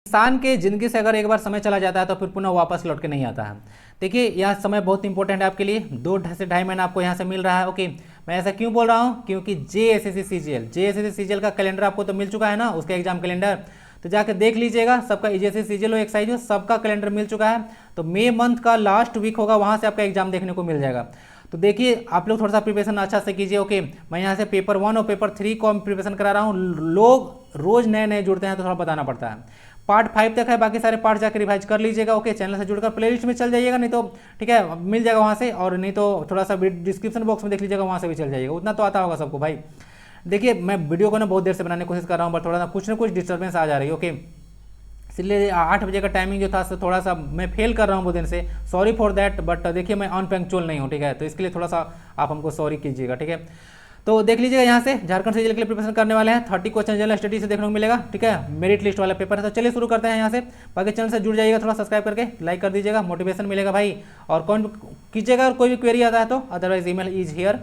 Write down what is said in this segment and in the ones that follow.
इंसान के ज़िंदगी से अगर एक बार समय चला जाता है तो फिर पुनः वापस लौट के नहीं आता है। देखिए यह समय बहुत इंपॉर्टेंट है आपके लिए, 2 से 2.5 महीना आपको यहाँ से मिल रहा है। ओके, मैं ऐसा क्यों बोल रहा हूँ, क्योंकि जे एस एस सी का कैलेंडर आपको तो मिल चुका है ना, उसका एग्जाम कैलेंडर तो जाकर देख लीजिएगा। सबका जे हो, एक्साइज हो, सबका कैलेंडर मिल चुका है। तो मई मंथ का लास्ट वीक होगा, वहाँ से आपका एग्जाम देखने को मिल जाएगा। तो देखिए आप लोग थोड़ा सा प्रिपरेशन अच्छा से कीजिए। ओके, मैं यहाँ से पेपर 1 और पेपर 3 को प्रिपरेशन करा रहा हूँ। लोग रोज नए नए जुड़ते हैं तो थोड़ा बताना पड़ता है। पार्ट 5 तक है, बाकी सारे पार्ट जाकर रिवाइज कर लीजिएगा। ओके, चैनल से जुड़कर प्लेलिस्ट में चल जाइएगा, नहीं तो ठीक है मिल जाएगा वहाँ से, और नहीं तो थोड़ा सा डिस्क्रिप्शन बॉक्स में देख लीजिएगा, वहाँ से भी चल जाइएगा। उतना तो आता होगा सबको भाई। देखिए मैं वीडियो को ना बहुत देर से बनाने की कोशिश कर रहा हूँ, बट थोड़ा ना कुछ डिस्टर्बेंस आ जा रही है। ओके, इसलिए 8 बजे का टाइमिंग जो था थोड़ा सा मैं फेल कर रहा हूँ बहुत दिन से, सॉरी फॉर दैट। बट देखिए मैं अनपंक्चुअल नहीं हूँ, ठीक है, तो इसके लिए थोड़ा सा आप हमको सॉरी कीजिएगा, ठीक है। तो देख लीजिएगा यहाँ से झारखंड सीजीएल के लिए प्रिपरेशन करने वाले हैं। 30 क्वेश्चन जनरल स्टडी से देखने को मिलेगा, ठीक है, मेरिट लिस्ट वाला पेपर है। तो चलिए शुरू करते हैं यहाँ से। बाकी चैनल से जुड़ जाइएगा, थोड़ा सब्सक्राइब करके लाइक कर दीजिएगा, मोटिवेशन मिलेगा भाई। और कौन कीजिएगा, कोई भी क्वेरी आता है तो, otherwise email is here.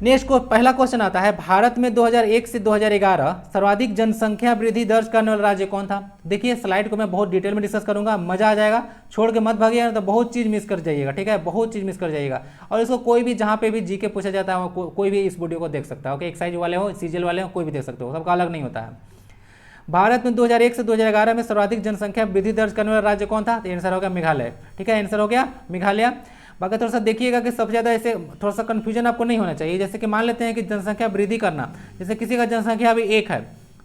Next को पहला क्वेश्चन आता है, भारत में 2001 से 2011 सर्वाधिक जनसंख्या वृद्धि दर्ज करने वाला राज्य कौन था। देखिए स्लाइड को मैं बहुत डिटेल में डिस्कस करूंगा, मजा आ जाएगा, छोड़ के मत भागिएगा, तो बहुत चीज मिस कर जाइएगा, ठीक है, बहुत चीज मिस कर जाइएगा। और इसको कोई भी जहां पे भी जीके पूछा जाता है कोई भी इस वीडियो को देख सकता है। ओके, एक्साइज वाले हो, सीजीएल वाले हो, कोई भी देख सकते हो, सबका अलग नहीं होता है। भारत में 2001 से 2011 में सर्वाधिक जनसंख्या वृद्धि दर्ज करने वाला राज्य कौन था, तो आंसर हो गया मेघालय, ठीक है, आंसर हो गया मेघालय। बाकी थोड़ा सा देखिएगा कि सबसे ज़्यादा ऐसे थोड़ा सा कन्फ्यूजन आपको नहीं होना चाहिए। जैसे कि मान लेते हैं कि जनसंख्या वृद्धि करना, जैसे किसी का जनसंख्या अभी 1 है,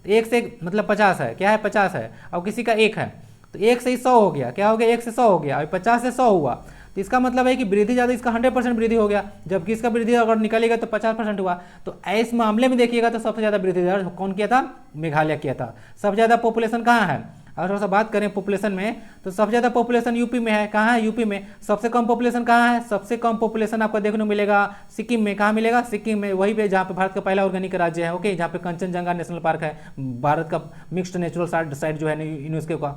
1 से मतलब 50 है, क्या है 50 है, और किसी का 1 है, तो 1 से 100 हो गया, क्या हो गया 1 से 100 हो गया, अभी 50 से 100 हुआ, तो इसका मतलब है कि वृद्धि ज़्यादा, इसका 100% वृद्धि हो गया, जबकि इसका वृद्धि अगर निकलेगा तो 50% हुआ। तो इस मामले में देखिएगा तो सबसे ज़्यादा वृद्धि दर कौन किया था, मेघालय किया था। सबसे ज़्यादा पॉपुलेशन कहाँ है, अगर थोड़ा सा बात करें पॉपुलेशन में, तो सबसे ज़्यादा पॉपुलेशन यूपी में है। कहाँ है, यूपी में। सबसे कम पॉपुलेशन कहाँ है, सबसे कम पॉपुलेशन आपको देखने को मिलेगा सिक्किम में। कहाँ मिलेगा, सिक्किम में, वहीं पे जहाँ पे भारत का पहला ऑर्गेनिक राज्य है। ओके, जहाँ पे कंचनजंगा नेशनल पार्क है, भारत का मिक्स्ड नेचुरल साइट जो है यूनेस्को का।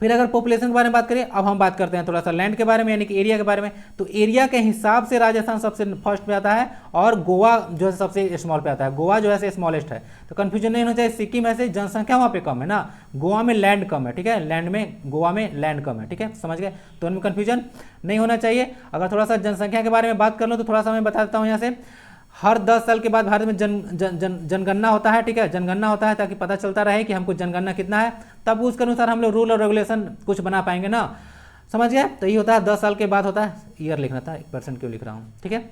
फिर अगर पॉपुलेशन के बारे में बात करें, अब हम बात करते हैं थोड़ा सा लैंड के बारे में, यानी कि एरिया के बारे में। तो एरिया के हिसाब से राजस्थान सबसे फर्स्ट पे आता है, और गोवा जो है सबसे स्मॉल पे आता है। गोवा जो है स्मॉलेस्ट है, तो कंफ्यूजन नहीं होना चाहिए। सिक्किम ऐसे जनसंख्या वहाँ पे कम है ना, गोवा में लैंड कम है, ठीक है, लैंड में गोवा में लैंड कम है, ठीक है, समझ गए, तो उनमें कंफ्यूजन नहीं होना चाहिए। अगर थोड़ा सा जनसंख्या के बारे में बात कर लो तो थोड़ा सा मैं बता देता हूँ यहाँ से। हर 10 साल के बाद भारत में जनगणना होता है, ठीक है, जनगणना होता है, ताकि पता चलता रहे कि हमको जनगणना कितना है, तब उसके अनुसार हम लोग रूल और रेगुलेशन कुछ बना पाएंगे ना, समझ गए। तो ये होता है 10 साल के बाद होता है, ईयर लिखना था, 1% क्यों लिख रहा हूँ, ठीक है,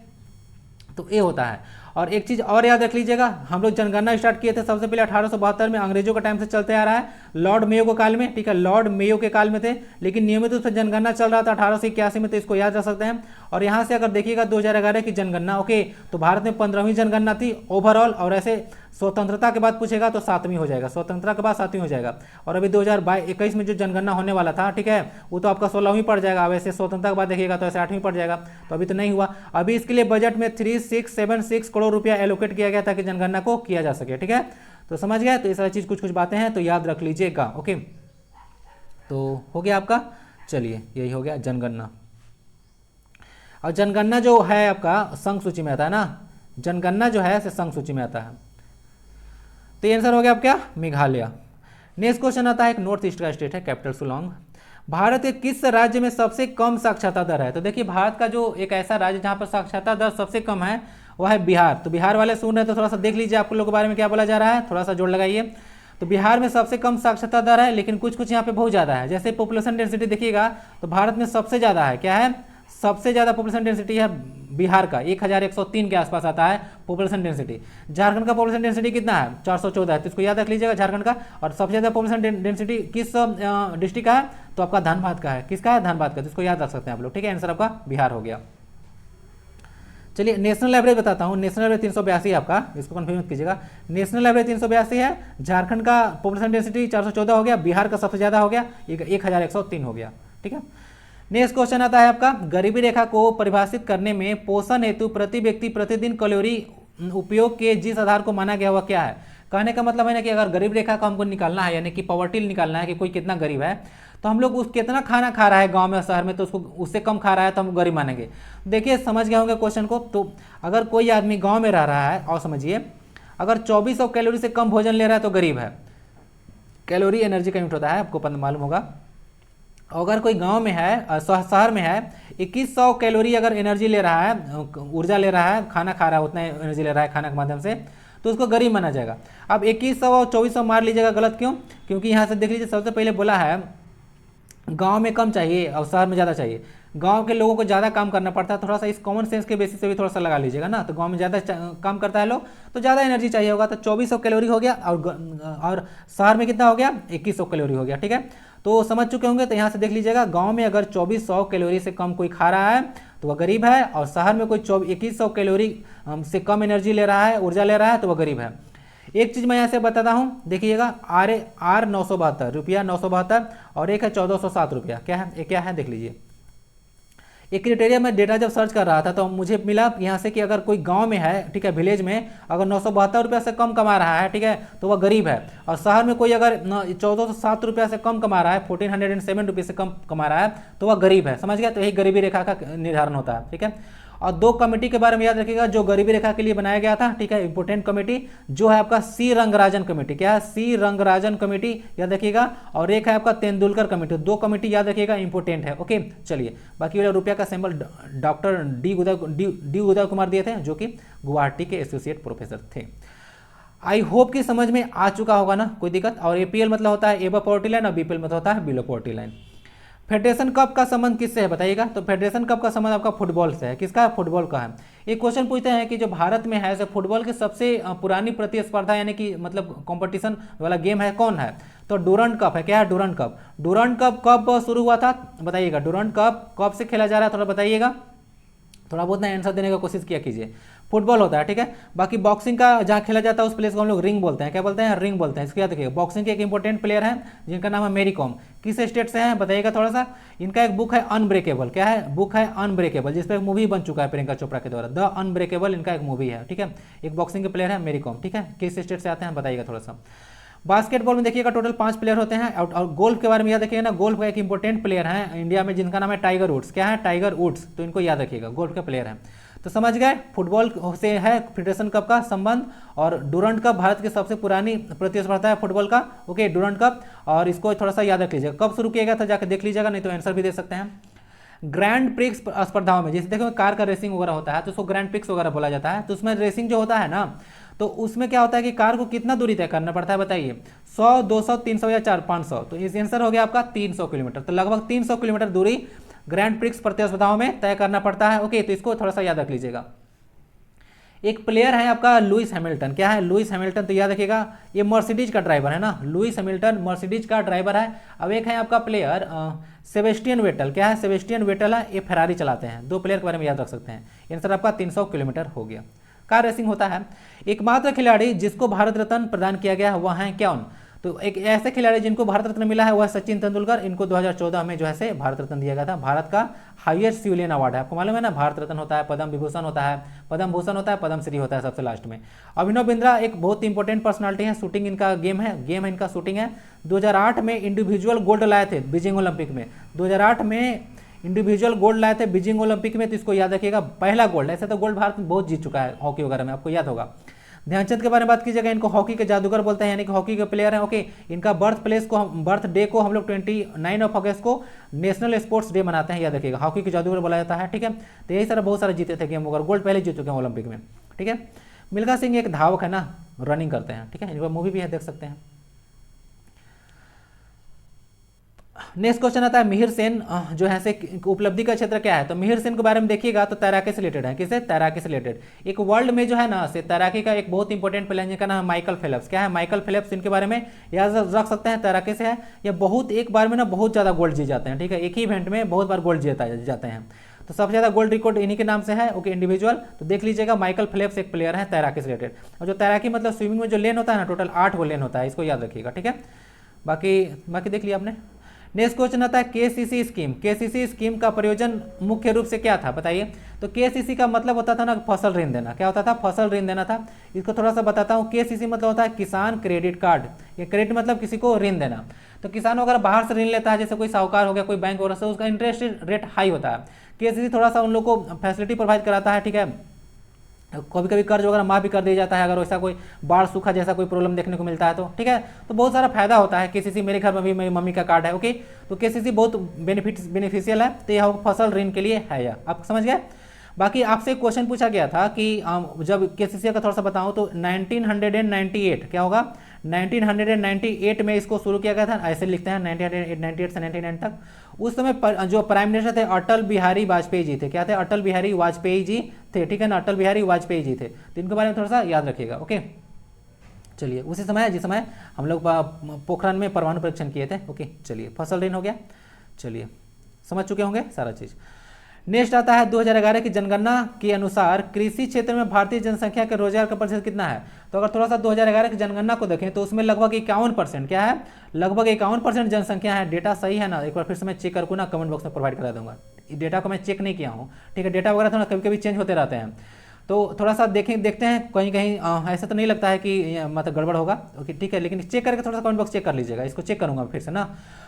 तो ये होता है। और एक चीज़ और याद रख लीजिएगा, हम लोग जनगणना स्टार्ट किए थे सबसे पहले 1872 में, अंग्रेजों का टाइम से चलते आ रहा है, लॉर्ड मेयो के काल में, ठीक है, लॉर्ड मेयो के काल में थे, लेकिन नियमित रूप से जनगणना चल रहा था 1881 में, तो इसको याद रख सकते हैं। और यहाँ से अगर देखिएगा 2011 की जनगणना, ओके, तो भारत में 15वीं जनगणना थी ओवरऑल, और ऐसे स्वतंत्रता के बाद पूछेगा तो 7वीं हो जाएगा, स्वतंत्रता के बाद 7वीं हो जाएगा। और अभी 2021 में जो जनगणना होने वाला था, ठीक है, वो तो आपका 16वीं पड़ जाएगा। वैसे स्वतंत्रता के बाद देखिएगा तो ऐसे 8वीं पड़ जाएगा, तो अभी तो नहीं हुआ। अभी इसके लिए बजट में 3676 करोड़ रुपया एलोकेट किया गया ताकि जनगणना को किया जा सके, ठीक है, तो समझ गए। तो ये सारी चीज़ कुछ बातें हैं तो याद रख लीजिएगा। ओके, तो हो गया आपका, चलिए यही हो गया जनगणना। और जनगणना जो है आपका संघ सूची में आता है ना, जनगणना जो है संघ सूची में आता है। तो ये आंसर हो गया आपका मेघालय। नेक्स्ट क्वेश्चन आता है, एक नॉर्थ ईस्ट का स्टेट है, कैपिटल शिलोंग। भारत के किस राज्य में सबसे कम साक्षरता दर है। तो देखिए भारत का जो एक ऐसा राज्य जहां पर साक्षरता दर सबसे कम है वह है बिहार। तो बिहार वाले सुन रहे हैं तो थोड़ा सा देख लीजिए आपको लोगों के बारे में क्या बोला जा रहा है, थोड़ा सा जोड़ लगाइए। तो बिहार में सबसे कम साक्षरता दर है, लेकिन कुछ कुछ यहाँ पे बहुत ज़्यादा है। जैसे पॉपुलेशन डेंसिटी देखिएगा तो भारत में सबसे ज़्यादा है, क्या है, सबसे ज़्यादा पॉपुलेशन डेंसिटी है बिहार का, 1103 के आसपास आता है पॉपुलेशन डेंसिटी। झारखंड का पॉपुलेशन डेंसिटी कितना है, 414 है, तो इसको याद रख लीजिएगा झारखंड का। और सबसे ज़्यादा पॉपुलेशन डेंसिटी किस डिस्ट्रिक्ट का है, तो आपका धनबाद का है। किसका है, धनबाद का, तो इसको याद रख सकते हैं आप लोग, ठीक है, आंसर आपका बिहार हो गया। चलिए नेशनल एवरेज बताता हूँ, नेशनल एवरेज 382 है आपका, इसको कन्फ्यूज मत कीजिएगा। नेशनल एवरेज 382 है, झारखंड का पॉपुलेशन डेंसिटी 414 हो गया, बिहार का सबसे ज़्यादा हो गया 1103 हो गया, ठीक है। नेक्स्ट क्वेश्चन आता है आपका, गरीबी रेखा को परिभाषित करने में पोषण हेतु प्रति व्यक्ति प्रतिदिन कैलोरी उपयोग के जिस आधार को माना गया हुआ क्या है। कहने का मतलब है ना कि अगर गरीब रेखा को हमको निकालना है, यानी कि पॉवर्टी निकालना है कि कोई कितना गरीब है, तो हम लोग उस कितना खाना खा रहा है गांव में शहर में, तो उसको उससे कम खा रहा है तो हम गरीब मानेंगे। देखिए समझ गए होंगे क्वेश्चन को। तो अगर कोई आदमी गाँव में रह रहा है, और समझिए अगर 2400 कैलोरी से कम भोजन ले रहा है तो गरीब है, कैलोरी एनर्जी का यूनिट होता है, आपको मालूम होगा। अगर कोई गांव में है, शहर में है, 2100 कैलोरी अगर एनर्जी ले रहा है, ऊर्जा ले रहा है, खाना खा रहा है, उतना एनर्जी ले रहा है खाना के माध्यम से, तो उसको गरीब माना जाएगा। अब 2100 और 2400 मार लीजिएगा, गलत क्यों? क्योंकि यहाँ से देख लीजिए, सबसे पहले बोला है गांव में कम चाहिए और शहर में ज़्यादा चाहिए। गांव के लोगों को ज़्यादा काम करना पड़ता है, थोड़ा सा इस कॉमन सेंस के बेसिस से भी थोड़ा सा लगा लीजिएगा ना। तो गांव में ज़्यादा काम करता है लोग, तो ज़्यादा एनर्जी चाहिए होगा, तो 2400 कैलोरी हो गया। और शहर में कितना हो गया? 2100 कैलोरी हो गया। ठीक है, तो समझ चुके होंगे। तो यहाँ से देख लीजिएगा, गांव में अगर 2400 कैलोरी से कम कोई खा रहा है तो वह गरीब है, और शहर में कोई 2100 कैलोरी से कम एनर्जी ले रहा है, ऊर्जा ले रहा है, तो वह गरीब है। एक चीज़ मैं यहाँ से बताता हूँ, देखिएगा, आर 972 रुपया, 972, और एक है 1407 रुपया। क्या है? ये क्या है देख लीजिए। एक क्राइटेरिया में डेटा जब सर्च कर रहा था तो मुझे मिला यहाँ से कि अगर कोई गांव में है, ठीक है, विलेज में, अगर 972 रुपया से कम कमा रहा है, ठीक है, तो वह गरीब है। और शहर में कोई अगर 1407 रुपया से कम कमा रहा है, 1407 रुपये से कम कमा रहा है, तो वह गरीब है। समझ गया? तो यही गरीबी रेखा का निर्धारण होता है। ठीक है, और दो कमेटी के बारे में याद रखिएगा जो गरीबी रेखा के लिए बनाया गया था। ठीक है, इंपोर्टेंट कमेटी जो है आपका सी रंगराजन कमेटी। क्या है? सी रंगराजन कमेटी, याद रखिएगा। और एक है आपका तेंदुलकर कमेटी। दो कमेटी याद रखिएगा, इंपोर्टेंट है। ओके, चलिए, बाकी वाला रुपया का symbol doctor D Uday Kumar दिए थे, जो कि गुवाहाटी के एसोसिएट प्रोफेसर थे। आई होप कि समझ में आ चुका होगा ना, कोई दिक्कत। और एपीएल मतलब होता है एबव पॉवर्टी लाइन, और बीपीएल मतलब होता है below poverty line. Federation cup का संबंध किससे है बताइएगा? तो फेडरेशन कप का संबंध आपका फुटबॉल से है। किसका? फुटबॉल का है। एक क्वेश्चन पूछते हैं कि जो भारत में है, फुटबॉल की सबसे पुरानी प्रतिस्पर्धा यानी कि मतलब कंपटीशन वाला गेम है, कौन है? तो डूरंड कप है। क्या है? Durand cup. डूरंड कप कब शुरू हुआ था बताइएगा? डूरंड कप कब से खेला जा रहा है, थोड़ा बताइएगा। थोड़ा बहुत ना आंसर देने का कोशिश किया कीजिए। फुटबॉल होता है, ठीक है। बाकी बॉक्सिंग का जहाँ खेला जाता है उस प्लेस को हम लोग रिंग बोलते हैं। क्या बोलते हैं? रिंग बोलते हैं। इसको याद रखिएगा। बॉक्सिंग के एक इंपॉर्टेंट प्लेयर हैं जिनका नाम है मेरी कॉम। किस स्टेट से हैं बताइएगा थोड़ा सा। इनका एक बुक है अनब्रेकेबल। क्या है? बुक है अनब्रेकेबल, जिस पर एक मूवी बन चुका है प्रियंका चोपड़ा के द्वारा। द अनब्रेकेबल इनका एक मूवी है, ठीक है। एक बॉक्सिंग के प्लेयर है मेरी कॉम, ठीक है। किस स्टेट से आते हैं बताइएगा थोड़ा सा। बास्केटबॉल में देखिएगा टोटल 5 प्लेयर होते हैं। और गोल्फ के बारे में याद रखिएगा ना, गोल्फ का एक इंपॉर्टेंट प्लेयर है इंडिया में जिनका नाम है टाइगर वुड्स। क्या है? Tiger Woods. तो इनको याद रखिएगा, गोल्फ के प्लेयर हैं। तो समझ गए, फुटबॉल से है फेडरेशन कप का संबंध। और डूरंड कप भारत की सबसे पुरानी प्रतिस्पर्धा है फुटबॉल का। Okay, Durand cup. और इसको थोड़ा सा याद रख लीजिएगा, कब शुरू किया गया था जाकर देख लीजिएगा, नहीं तो आंसर भी दे सकते हैं। ग्रैंड प्रिक्स स्पर्धाओं में जैसे देखो कार का रेसिंग वगैरह होता है तो उसको ग्रैंड प्रिक्स वगैरह बोला जाता है। तो उसमें रेसिंग जो होता है ना, तो उसमें क्या होता है कि कार को कितना दूरी तय करना पड़ता है बताइए? 100, 200, 300 या 500? तो इस आंसर हो गया आपका 300 किलोमीटर। तो लगभग 300 किलोमीटर दूरी ग्रैंड प्रिक्स प्रतिस्पर्धाओं में तय करना पड़ता है। ओके, तो इसको थोड़ा सा याद रख लीजिएगा। एक प्लेयर है आपका लुइस हैमिल्टन। क्या है? Lewis Hamilton. तो याद रखिएगा ये मर्सिडीज का ड्राइवर है ना, लुइस हैमिल्टन मर्सिडीज का ड्राइवर है। अब एक है आपका प्लेयर सेबेस्टियन वेटल। क्या है? सेबेस्टियन वेटल है, ये फेरारी चलाते हैं। दो प्लेयर के बारे में याद रख सकते हैं। आंसर आपका 300 किलोमीटर हो गया। कार रेसिंग होता है। एकमात्र खिलाड़ी जिसको भारत रत्न प्रदान किया गया वह है कौन? तो एक ऐसे खिलाड़ी जिनको भारत रत्न मिला है वह सचिन तेंदुलकर। इनको 2014 में जो है से भारत रत्न दिया गया था। भारत का हाईएस्ट सिविलियन अवार्ड है, आपको मालूम है ना। भारत रत्न होता है, पद्म विभूषण होता है, पद्म भूषण होता है, पद्म श्री होता है सबसे लास्ट में। अभिनव बिंद्रा एक बहुत इंपॉर्टेंट पर्सनालिटी है। शूटिंग इनका गेम है इनका शूटिंग है। 2008 में इंडिविजुअल गोल्ड लाए थे बीजिंग ओलंपिक में। 2008 में इंडिविजुअल गोल्ड लाए थे बीजिंग ओलंपिक में। तो इसको याद रखिएगा, पहला गोल्ड। ऐसे तो गोल्ड भारत में बहुत जीत चुका है हॉकी वगैरह में, आपको याद होगा। ध्यानचंद के बारे में बात कीजिएगा, इनको हॉकी के जादूगर बोलते हैं, यानी कि हॉकी के प्लेयर हैं। ओके, इनका बर्थ डे को हम लोग 29 अगस्त को नेशनल स्पोर्ट्स डे मनाते हैं, याद रखिएगा। हॉकी के जादूगर बोला जाता है, ठीक है। तो यही सारा बहुत सारे जीते थे गेम वगैरह, गोल्ड पहले जीत चुके हैं ओलंपिक में, ठीक है। मिल्खा सिंह एक धावक है ना, रनिंग करते हैं, ठीक है। इनका मूवी भी है, देख सकते हैं। नेक्स्ट क्वेश्चन आता है मिहिर सेन जो है से उपलब्धि का क्षेत्र क्या है? तो मिहिर सेन के बारे में देखिएगा तो तैराकी से रिलेटेड है। किसे? तैराकी से रिलेटेड। एक वर्ल्ड में जो है ना से तैराकी का एक बहुत इंपॉर्टेंट प्लेयर जिनका नाम है माइकल फेल्प्स। क्या है? Michael Phelps. इनके बारे में याद रख सकते हैं, तैराकी से है। ये बहुत एक बार में ना बहुत ज़्यादा गोल्ड जीत जाते हैं, ठीक है। एक ही इवेंट में बहुत बार गोल्ड जाते हैं। तो सबसे ज़्यादा गोल्ड रिकॉर्ड इन्हीं के नाम से है। Okay, individual. तो देख लीजिएगा, माइकल फेल्प्स एक प्लेयर है तैराकी से रिलेटेड। और जो तैराकी मतलब स्विमिंग में जो लेन होता है ना, टोटल 8 वो लेन होता है, इसको याद रखिएगा, ठीक है। बाकी देख लिया आपने। नेक्स्ट क्वेश्चन आता है केसीसी स्कीम। केसीसी स्कीम का प्रयोजन मुख्य रूप से क्या था बताइए? तो केसीसी का मतलब होता था ना फसल ऋण देना। क्या होता था? फसल ऋण देना था। इसको थोड़ा सा बताता हूँ। केसीसी मतलब होता है किसान क्रेडिट कार्ड। ये क्रेडिट मतलब किसी को ऋण देना। तो किसान अगर बाहर से ऋण लेता है, जैसे कोई साहूकार हो गया, कोई बैंक वगैरह से, उसका इंटरेस्ट रेट हाई होता है। केसीसी थोड़ा सा उन लोग को फैसिलिटी प्रोवाइड कराता है, ठीक है। कभी कभी कर्ज वगैरह माफ़ भी कर दिया जाता है अगर वैसा कोई बाढ़ सूखा जैसा कोई प्रॉब्लम देखने को मिलता है तो, ठीक है। तो बहुत सारा फायदा होता है केसीसी। मेरे घर में भी मेरी मम्मी का कार्ड है, ओके। तो केसीसी बहुत बेनिफिशियल है, तो यह फसल ऋण के लिए है यह, आप समझ गए। बाकी आपसे एक क्वेश्चन पूछा गया था कि जब केसीसी का थोड़ा सा बताऊं तो 1998 क्या होगा, 1998 में इसको शुरू किया गया था, ऐसे लिखते हैं 1998 से 99 तक। उस समय जो प्राइम मिनिस्टर थे अटल बिहारी वाजपेयी जी थे। क्या थे? अटल बिहारी वाजपेयी जी थे, ठीक है ना, अटल बिहारी वाजपेयी जी थे। तो इनके बारे में थोड़ा सा याद रखिएगा, ओके। चलिए, उसी समय जिस समय हम लोग पोखरण में परमाणु परीक्षण किए थे, ओके। चलिए, फसल ऋण हो गया। चलिए, समझ चुके होंगे सारा चीज़। नेक्स्ट आता है 2011 की जनगणना के अनुसार कृषि क्षेत्र में भारतीय जनसंख्या के रोजगार का प्रतिशत कितना है। तो अगर थोड़ा सा 2011 की जनगणना को देखें तो उसमें लगभग 51% क्या है, लगभग 51% जनसंख्या है। डेटा सही है ना? एक बार फिर से मैं चेक करके ना कमेंट बॉक्स में प्रोवाइड करा दूंगा। डेटा को मैं चेक नहीं किया हूँ, ठीक है। डेटा वगैरह थोड़ा कभी कभी चेंज होते रहते हैं, तो थोड़ा सा देखते हैं कहीं कहीं ऐसा तो नहीं लगता है कि मतलब गड़बड़ होगा, ओके, ठीक है। लेकिन चेक करके थोड़ा सा कमेंट बॉक्स चेक कर लीजिएगा, इसको चेक करूंगा फिर से ना।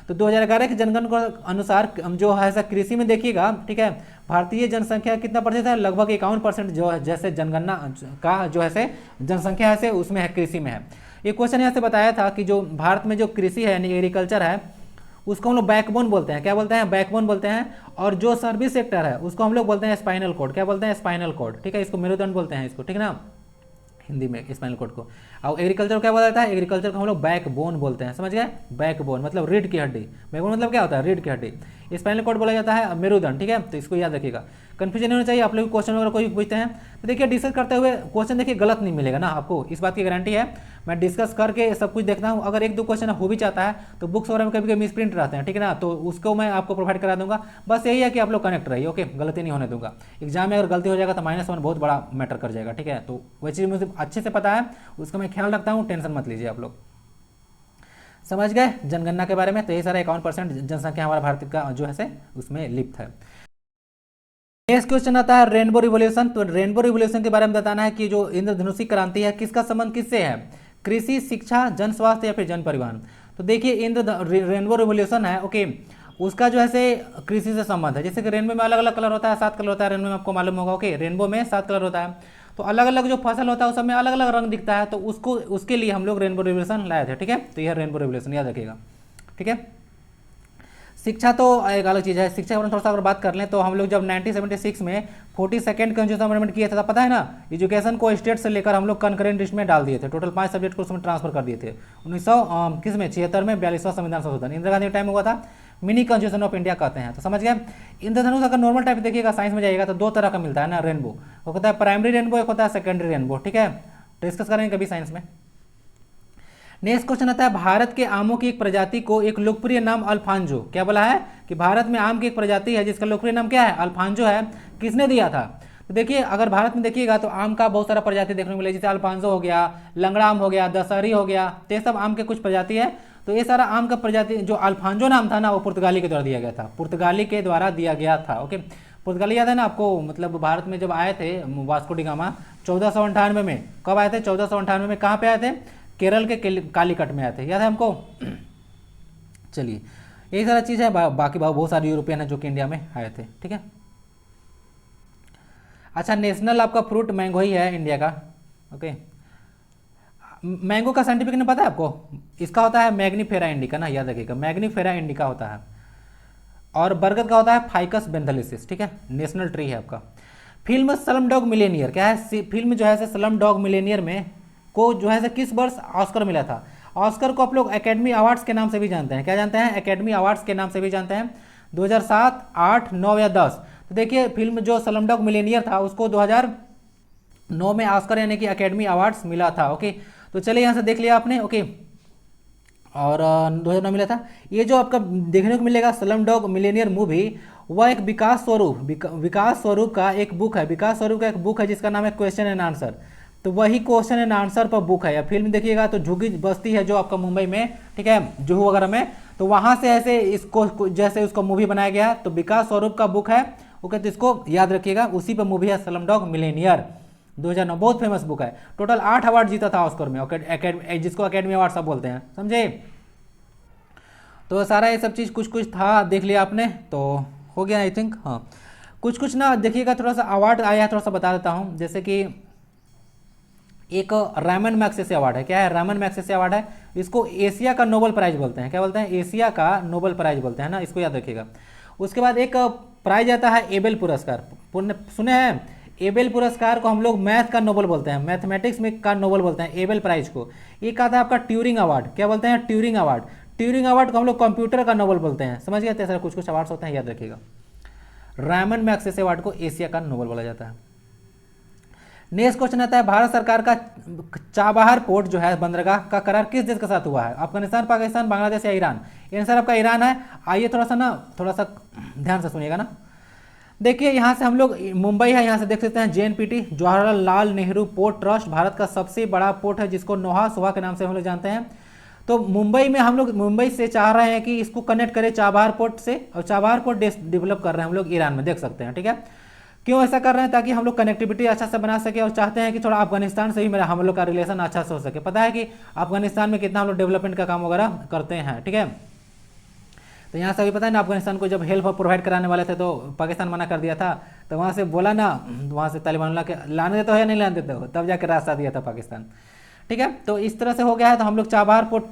तो 2011 की जनगणना के अनुसार जो है ऐसा कृषि में देखिएगा, ठीक है, भारतीय जनसंख्या कितना प्रतिशत है, लगभग 51% जो है जैसे जनगणना का जो है जनसंख्या है उसमें है, कृषि में है। ये क्वेश्चन यहाँ से बताया था कि जो भारत में जो कृषि है यानी एग्रीकल्चर है उसको हम लोग बैकबोन बोलते हैं। क्या बोलते हैं? बैकबोन बोलते हैं। और जो सर्विस सेक्टर है उसको हम लोग बोलते हैं स्पाइनल कॉर्ड। क्या बोलते हैं? स्पाइनल कॉर्ड, ठीक है। इसको मेरुदंड बोलते हैं इसको, ठीक है ना, हिंदी में स्पाइनल कॉर्ड को। और एग्रीकल्चर को क्या बोला जाता है? एग्रीकल्चर को हम लोग बैकबोन बोलते हैं, समझ गए। बैकबोन मतलब रीढ़ की हड्डी। बैकबोन मतलब क्या होता है? रीढ़ की हड्डी। स्पाइनल कॉर्ड बोला जाता है मेरुदंड, ठीक है। तो इसको याद रखिएगा, कंफ्यूजन नहीं होना चाहिए। आप लोग क्वेश्चन वगैरह कोई पूछते हैं तो देखिए डिस्कस करते हुए क्वेश्चन देखिए गलत नहीं मिलेगा ना आपको, इस बात की गारंटी है। मैं डिस्कस करके सब कुछ देखता हूँ। अगर एक दो क्वेश्चन हो भी चाहता है तो बुक्स वगैरह में कभी कभी मिसप्रिंट रहते हैं, ठीक है ना, तो उसको मैं आपको प्रोवाइड करा दूंगा। बस यही है कि आप लोग कनेक्ट रहिए, ओके, गलती नहीं होने दूंगा। एग्जाम में अगर गलती हो जाएगा तो -1 बहुत बड़ा मैटर कर जाएगा, ठीक है। तो वही चीज़ मुझे अच्छे से पता है, उसका मैं ख्याल रखता हूँ, टेंशन मत लीजिए आप लोग। समझ गए जनगणना के बारे में। तो ये सारा 51% जनसंख्या हमारा भारत का जो है उसमें लिप्त है। नेक्स्ट क्वेश्चन आता है रेनबो रिवोल्यूशन। तो रेनबो रिवोल्यूशन के बारे में बताना है कि जो इंद्रधनुषी क्रांति है किसका संबंध किससे है, कृषि, शिक्षा, जन स्वास्थ्य या फिर जन परिवहन। तो देखिए रेनबो रिवोल्यूशन है, ओके, उसका जो है कृषि से संबंध है। जैसे कि रेनबो में अलग अलग कलर होता है, 7 कलर होता है रेनबो में, आपको मालूम होगा, ओके। रेनबो में 7 कलर होता है, तो अलग अलग जो फसल होता है उस समय अलग अलग रंग दिखता है, तो उसके लिए हम लोग रेनबो रिवोल्यूशन लाए थे, ठीक है। तो यह रेनबो रिवोल्यूशन याद रखिएगा, ठीक है। शिक्षा तो एक अलग चीज़ है। शिक्षा के बारे में थोड़ा सा अगर बात कर लें तो हम लोग जब 1976 में 42nd कॉन्स्टिट्यूशन अमेंडमेंट किए थे, पता है ना, एजुकेशन को स्टेट से लेकर हम लोग कंकरेंट लिस्ट में डाल दिए थे। टोटल 5 सब्जेक्ट को उसमें ट्रांसफर कर दिए थे। 1976 में 42वां संविधान संशोधन इंदिरा गांधी के टाइम हुआ था। मिनी कॉन्स्टिट्यूशन ऑफ इंडिया कहते हैं, तो समझ गए। इंद्रधनुष अगर नॉर्मल टाइप देखिएगा साइंस में जाइएगा तो 2 तरह का मिलता है ना रेनबो, एक होता है प्राइमरी रेनबो, एक होता है सेकेंडरी रेनबो, ठीक है। डिस्कस करेंगे कभी साइंस में। नेक्स्ट क्वेश्चन आता है भारत के आमों की एक प्रजाति को एक लोकप्रिय नाम अल्फांजो। क्या बोला है कि भारत में आम की एक प्रजाति है जिसका लोकप्रिय नाम क्या है, अल्फांजो है। किसने दिया था? तो देखिए अगर भारत में देखिएगा तो आम का बहुत सारा प्रजाति देखने को मिले, जैसे अल्फांजो हो गया, लंगड़ा आम हो गया, दशहरी हो गया, तो ये सब आम के कुछ प्रजाति है। तो ये सारा आम का प्रजाति जो अल्फांजो नाम था ना वो पुर्तगाली के द्वारा दिया गया था, पुर्तगाली के द्वारा दिया गया था, ओके। पुर्तगाली याद है ना आपको, मतलब भारत में जब आए थे वास्को डी गामा 1498 में, कब आए थे? 1498 में। कहाँ पे आए थे? केरल के कालीकट में आए थे, याद है हमको। चलिए यही सारा चीज़ है। बाकी बहुत सारे यूरोपियन है जो कि इंडिया में आए थे, ठीक है। अच्छा, नेशनल आपका फ्रूट मैंगो ही है इंडिया का, ओके। मैंगो का साइंटिफिक नेम पता है आपको? इसका होता है मैग्नीफेरा इंडिका ना, याद रखिएगा, मैग्नीफेरा इंडिका होता है। और बरगद का होता है फाइकस बेंथेलिसिस, ठीक है। नेशनल ट्री है आपका। फिल्म स्लम डॉग मिलेनियर क्या है? फिल्म जो है स्लम डॉग मिलेनियर में को जो है किस वर्ष ऑस्कर मिला था? ऑस्कर को आप लोग एकेडमी अवार्ड्स के नाम से भी जानते हैं। क्या जानते हैं? एकेडमी अवार्ड्स के नाम से भी जानते हैं। 2007, 8, 9 या 10। तो देखिए फिल्म जो स्लमडॉग मिलेनियर था उसको 2009 में ऑस्कर यानी कि एकेडमी अवार्ड्स मिला था, ओके। तो चलिए यहाँ से देख लिया आपने, ओके। और 2009 मिला था। ये जो आपका देखने को मिलेगा स्लमडॉग मिलेनियर मूवी, वह एक विकास स्वरूप का एक बुक है। विकास स्वरूप का एक बुक है जिसका नाम है क्वेश्चन एंड आंसर। तो वही क्वेश्चन एंड आंसर पर बुक है। या फिल्म देखिएगा तो झुग्गी बस्ती है जो आपका मुंबई में, ठीक है, जुहू वगैरह में, तो वहाँ से ऐसे इसको जैसे उसको मूवी बनाया गया। तो विकास स्वरूप का बुक है, ओके। तो इसको याद रखिएगा, उसी पर मूवी है स्लमडॉग मिलेनियर, 2009, बहुत फेमस बुक है। टोटल 8 अवार्ड जीता था ऑस्कर में, जिसको अकेडमी अवार्ड सब बोलते हैं, समझे। तो सारा ये सब चीज़ कुछ था, देख लिया आपने तो हो गया आई थिंक। हाँ, कुछ ना देखिएगा, थोड़ा सा अवार्ड आया है, थोड़ा सा बता देता हूँ। जैसे कि एक रामन मैग्सेसे अवार्ड है। क्या है? रामन मैग्सेसे अवार्ड है। इसको एशिया का नोबेल प्राइज बोलते हैं। क्या बोलते हैं? एशिया का नोबेल प्राइज बोलते हैं ना, इसको याद रखिएगा। उसके बाद एक प्राइज आता है एबेल पुरस्कार, सुने हैं? एबेल पुरस्कार को हम लोग मैथ का नोबेल बोलते हैं, मैथमेटिक्स में का नोबेल बोलते हैं एबेल प्राइज को। एक आता है आपका ट्यूरिंग अवार्ड। क्या बोलते हैं? Turing award. ट्यूरिंग अवार्ड को हम लोग कंप्यूटर का नोबेल बोलते हैं। समझ गए? तो कुछ कुछ अवार्ड्स होते हैं, याद रखिएगा। रामन मैग्सेसे अवार्ड को एशिया का नोबेल बोला जाता है। नेक्स्ट क्वेश्चन आता है, भारत सरकार का चाबहार पोर्ट जो है बंदरगाह का करार किस देश के साथ हुआ है? अफगानिस्तान, पाकिस्तान, बांग्लादेश या ईरान? आंसर आपका ईरान है। आइए थोड़ा सा ध्यान से सुनिएगा ना। देखिए यहाँ से हम लोग मुंबई है, यहाँ से देख सकते हैं JNPT Jawaharlal Nehru port trust Bharat का सबसे बड़ा पोर्ट है, जिसको नौहा सुहा के नाम से हम लोग जानते हैं। तो मुंबई में हम लोग मुंबई से चाह रहे हैं कि इसको कनेक्ट करें चाबहार पोर्ट से, और चाबहार पोर्ट डेवलप कर रहे हैं हम लोग ईरान में, देख सकते हैं। ठीक है, क्यों ऐसा कर रहे हैं? ताकि हम लोग कनेक्टिविटी अच्छा से बना सके, और चाहते हैं कि थोड़ा अफगानिस्तान से भी मेरा हम लोग का रिलेशन अच्छा से हो सके। पता है कि अफगानिस्तान में कितना हम लोग डेवलपमेंट का काम वगैरह करते हैं। ठीक है, तो यहाँ से भी पता है ना, अफगानिस्तान को जब हेल्प प्रोवाइड कराने वाले थे तो पाकिस्तान मना कर दिया था। तो वहाँ से बोला ना, वहाँ से तालिबान के लाने देते हो या नहीं लाने देते हो, तब जाकर रास्ता दिया था पाकिस्तान। ठीक है, तो इस तरह से हो गया है। तो हम लोग चाबहार पोर्ट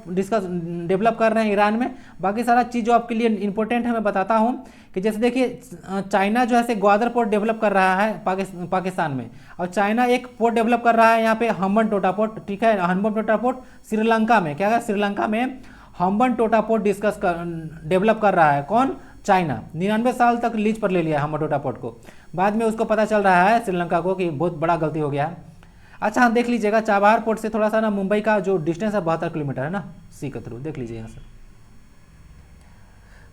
डेवलप कर रहे हैं ईरान में। बाकी सारा चीज़ जो आपके लिए इंपॉर्टेंट है मैं बताता हूँ कि जैसे देखिए चाइना जो है ग्वादर पोर्ट डेवलप कर रहा है पाकिस्तान में, और चाइना एक पोर्ट डेवलप कर रहा है यहाँ पे हम्बनटोटा पोर्ट। ठीक है, हम्बनटोटा पोर्ट श्रीलंका में, क्या है? श्रीलंका में हम्बनटोटा पोर्ट डेवलप कर रहा है। कौन? चाइना। 99 साल तक लीज पर ले लिया हम्बनटोटा पोर्ट को। बाद में उसको पता चल रहा है श्रीलंका को कि बहुत बड़ा गलती हो गया है। अच्छा, हम देख लीजिएगा चाबहार पोर्ट से थोड़ा सा ना मुंबई का जो डिस्टेंस है 72 किलोमीटर है ना, सी के थ्रू देख लीजिए यहाँ से।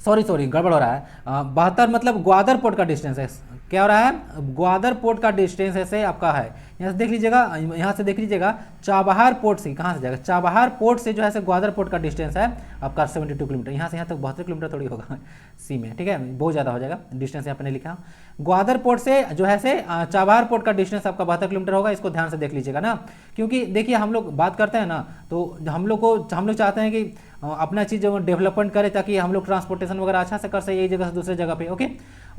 सॉरी गड़बड़ हो रहा है। 72 मतलब ग्वादर पोर्ट का डिस्टेंस है। क्या हो रहा है? ग्वादर पोर्ट का डिस्टेंस ऐसे आपका है। यहाँ से देख लीजिएगा, यहाँ से देख लीजिएगा चाबहार पोर्ट से कहाँ से जाएगा? चाबहार पोर्ट से जो है ग्वादर पोर्ट का डिस्टेंस है आपका 72 किलोमीटर। यहाँ से यहाँ तक 72 किलोमीटर थोड़ी होगा सी में। ठीक है, बहुत ज़्यादा हो जाएगा, डिस्टेंस यहाँ पे नहीं लिखा। ग्वादर पोर्ट से जो है चाबहार पोर्ट का डिस्टेंस आपका 72 किलोमीटर होगा। इसको ध्यान से देख लीजिएगा ना, क्योंकि देखिए हम लोग बात करते हैं ना, तो हम लोग चाहते हैं कि अपना चीज़ डेवलपमेंट करे, ताकि हम लोग ट्रांसपोर्टेशन वगैरह अच्छा से कर सके एक जगह से दूसरे जगह पे। ओके,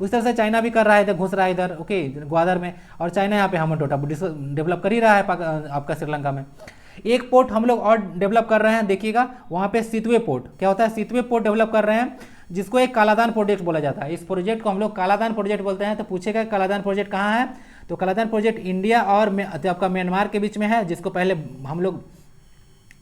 उस तरह से चाइना भी कर रहा है, इधर घुस रहा है इधर, ओके, ग्वादर में, और चाइना यहाँ पे हम्बनटोटा डेवलप कर ही रहा है आपका श्रीलंका में। एक पोर्ट हम लोग और डेवलप कर रहे हैं, देखिएगा वहाँ पे सितवे पोर्ट। क्या होता है? सितवे पोर्ट डेवलप कर रहे हैं, जिसको एक कालादान प्रोजेक्ट बोला जाता है। इस प्रोजेक्ट को हम लोग कालादान प्रोजेक्ट बोलते हैं। तो पूछेगा कालादान प्रोजेक्ट कहाँ है? तो कालादान प्रोजेक्ट इंडिया और आपका म्यांमार के बीच में है, जिसको पहले हम लोग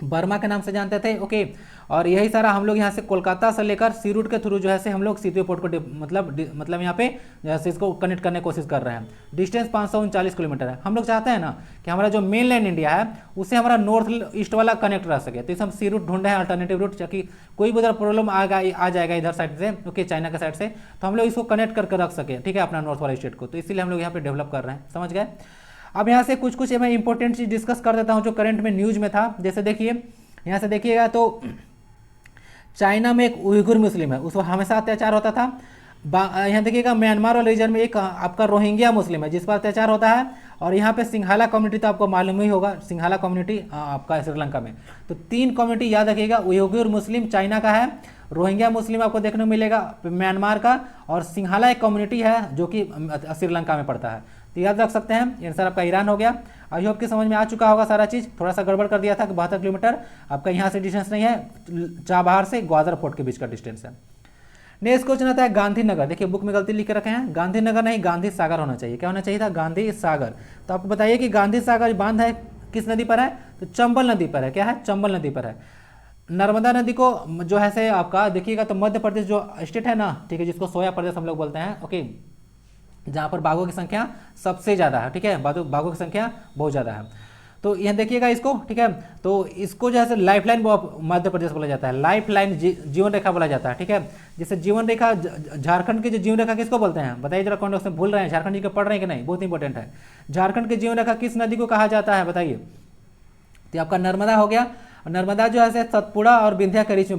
बर्मा के नाम से जानते थे। ओके, और यही सारा हम लोग यहाँ से कोलकाता से लेकर सी रूट के थ्रू जो है हम लोग सितवे पोर्ट को मतलब यहाँ पे जैसे इसको कनेक्ट करने की कोशिश कर रहे हैं। डिस्टेंस 539 किलोमीटर है। हम लोग चाहते हैं ना कि हमारा जो मेन लैंड इंडिया है उससे हमारा नॉर्थ ईस्ट वाला कनेक्ट रह सके। तो इसे हम सी रूट ढूंढ रहे हैं, अल्टरनेटिव रूट, ताकि कोई भी उधर प्रॉब्लम आ जाएगा इधर साइड से, ओके, चाइना के साइड से, तो हम लोग इसको कनेक्ट करके रख सके। ठीक है, अपना नॉर्थ वाला स्टेट को। तो इसीलिए हम लोग यहाँ पे डेवलप कर रहे हैं, समझ गए। अब यहाँ से कुछ मैं इंपॉर्टेंट चीज़ डिस्कस कर देता हूँ जो करंट में न्यूज़ में था। जैसे देखिए यहाँ से देखिएगा तो चाइना में एक उइगुर मुस्लिम है, उस पर हमेशा अत्याचार होता था। यहाँ देखिएगा म्यांमार वाले रीजन में एक आपका रोहिंग्या मुस्लिम है जिस पर अत्याचार होता है। और यहाँ पे सिंघाला कम्युनिटी तो आपको मालूम ही होगा, सिंघाला कम्युनिटी आपका श्रीलंका में। तो 3 कम्युनिटी याद रखिएगा, उइगुर मुस्लिम चाइना का है, रोहिंग्या मुस्लिम आपको देखने को मिलेगा म्यांमार का, और सिंघाला एक कम्युनिटी है जो कि श्रीलंका में पड़ता है। तो याद रख सकते हैं। आंसर आपका ईरान हो गया। आई होप कि समझ में आ चुका होगा सारा चीज़। थोड़ा सा गड़बड़ कर दिया था कि 72 किलोमीटर आपका यहाँ से डिस्टेंस नहीं है, चाबहार से ग्वादर पोर्ट के बीच का डिस्टेंस है। नेक्स्ट क्वेश्चन आता है गांधीनगर। देखिए बुक में गलती लिख के रखे हैं, गांधीनगर नहीं गांधी सागर होना चाहिए। क्या होना चाहिए था? गांधी सागर। तो आपको बताइए कि गांधी सागर बांध है किस नदी पर है? तो चंबल नदी पर है। क्या है? चंबल नदी पर है। नर्मदा नदी को जो है से आपका देखिएगा तो मध्य प्रदेश जो स्टेट है ना, ठीक है, जिसको सोया प्रदेश हम लोग बोलते हैं, ओके, जहाँ पर बाघों की संख्या सबसे ज़्यादा है। ठीक है, बाघों की संख्या बहुत ज़्यादा है। तो यहाँ देखिएगा इसको, ठीक है, तो इसको जो है लाइफ लाइन मध्य प्रदेश बोला जाता है, लाइफ लाइन जीवन रेखा बोला जाता है। ठीक है, जैसे जीवन रेखा झारखंड की जो जीवन रेखा किसको बोलते हैं? बताइए जरा कमेंट बॉक्स में। भूल रहे हैं झारखंड जी को पढ़ रहे हैं कि नहीं? बहुत इंपॉर्टेंट है। झारखंड की जीवन रेखा किस नदी को कहा जाता है बताइए? तो आपका नर्मदा हो गया। नर्मदा जो है सतपुड़ा और विंध्या के बीच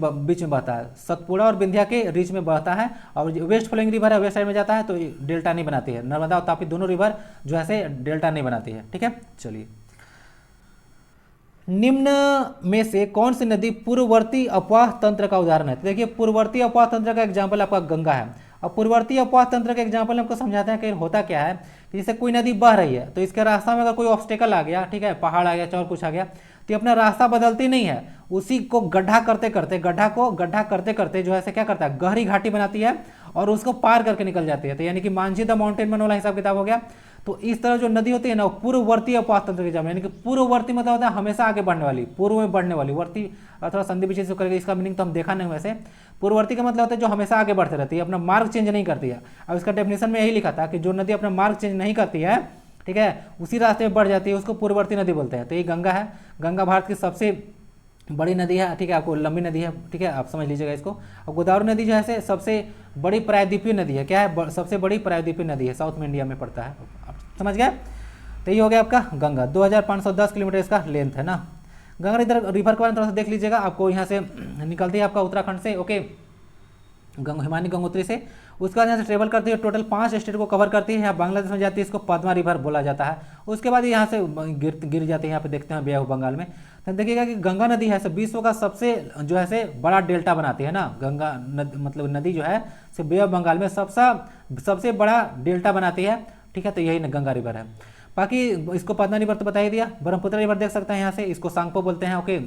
में बहता है, सतपुड़ा और विंध्या के बीच में बहता है, और वेस्ट फ्लोइंग रिवर है वेस्ट साइड में जाता है, तो डेल्टा नहीं बनाती है। नर्मदा और तापी दोनों रिवर जो है डेल्टा नहीं बनाती है। ठीक है, चलिए, निम्न में से कौन सी नदी पूर्ववर्ती अपवाह तंत्र का उदाहरण है? तो देखिए पूर्ववर्ती अपवाह तंत्र का एग्जाम्पल आपका गंगा है, अब पूर्ववर्ती अपवाह तंत्र के एग्जाम्पल हमको समझाते हैं कि होता क्या है कि जैसे कोई नदी बह रही है तो इसके रास्ता में अगर कोई ऑब्स्टेकल आ गया, ठीक है, पहाड़ आ गया, चाहे और कुछ आ गया, तो ये अपना रास्ता बदलती नहीं है, उसी को गड्ढा करते करते जो है क्या करता है, गहरी घाटी बनाती है और उसको पार करके निकल जाती है। तो यानी कि मांझी द माउंटेन मैन वाला हिसाब किताब हो गया। तो इस तरह जो नदी होती है ना, पूर्ववर्ती अपवाह तंत्र के एग्जाम, यानी कि पूर्ववर्ती मतलब होता है हमेशा आगे बढ़ने वाली, पूर्व में बढ़ने वाली, वर्ती थोड़ा संधि विशेष करके इसका मीनिंग तो हम देखा नहीं वैसे। पूर्ववर्ती का मतलब होता है जो हमेशा आगे बढ़ते रहती है, अपना मार्ग चेंज नहीं करती है। अब इसका डेफिनेशन में यही लिखा था कि जो नदी अपना मार्ग चेंज नहीं करती है, ठीक है, उसी रास्ते में बढ़ जाती है, उसको पूर्ववर्ती नदी बोलते हैं। तो ये गंगा है, गंगा भारत की सबसे बड़ी नदी है, ठीक है, आपको लंबी नदी है, ठीक है, आप समझ लीजिएगा इसको। और गोदावरी नदी जो है सबसे बड़ी प्रायद्वीपीय नदी है, क्या है, सबसे बड़ी प्रायद्वीपीय नदी है, साउथ में इंडिया में पड़ता है, आप समझ गए। तो ये हो गया आपका गंगा, 2510 किलोमीटर इसका लेंथ है ना। गंगा इधर रिवर के बारे में थोड़ा सा देख लीजिएगा, आपको यहाँ से निकलती है आपका उत्तराखंड से, ओके, हिमानी गंगोत्री से, उसके बाद यहाँ से ट्रेवल करती है, टोटल 5 स्टेट को कवर करती है। यहाँ बांग्लादेश में जाती है, इसको पद्मा रिवर बोला जाता है। उसके बाद यहाँ से गिर जाती है, यहाँ पे देखते हैं बे ऑफ बंगाल में। तो देखिएगा कि गंगा नदी है विश्व का सबसे जो है से बड़ा डेल्टा बनाती है ना, गंगा मतलब नदी जो है से बे ऑफ बंगाल में सबसे बड़ा डेल्टा बनाती है, ठीक है। तो यही गंगा रिवर है। बाकी इसको पद्मा रिवर तो बता ही दिया। ब्रह्मपुत्र रिवर देख सकते हैं यहाँ से, इसको सांगपो बोलते हैं, ओके,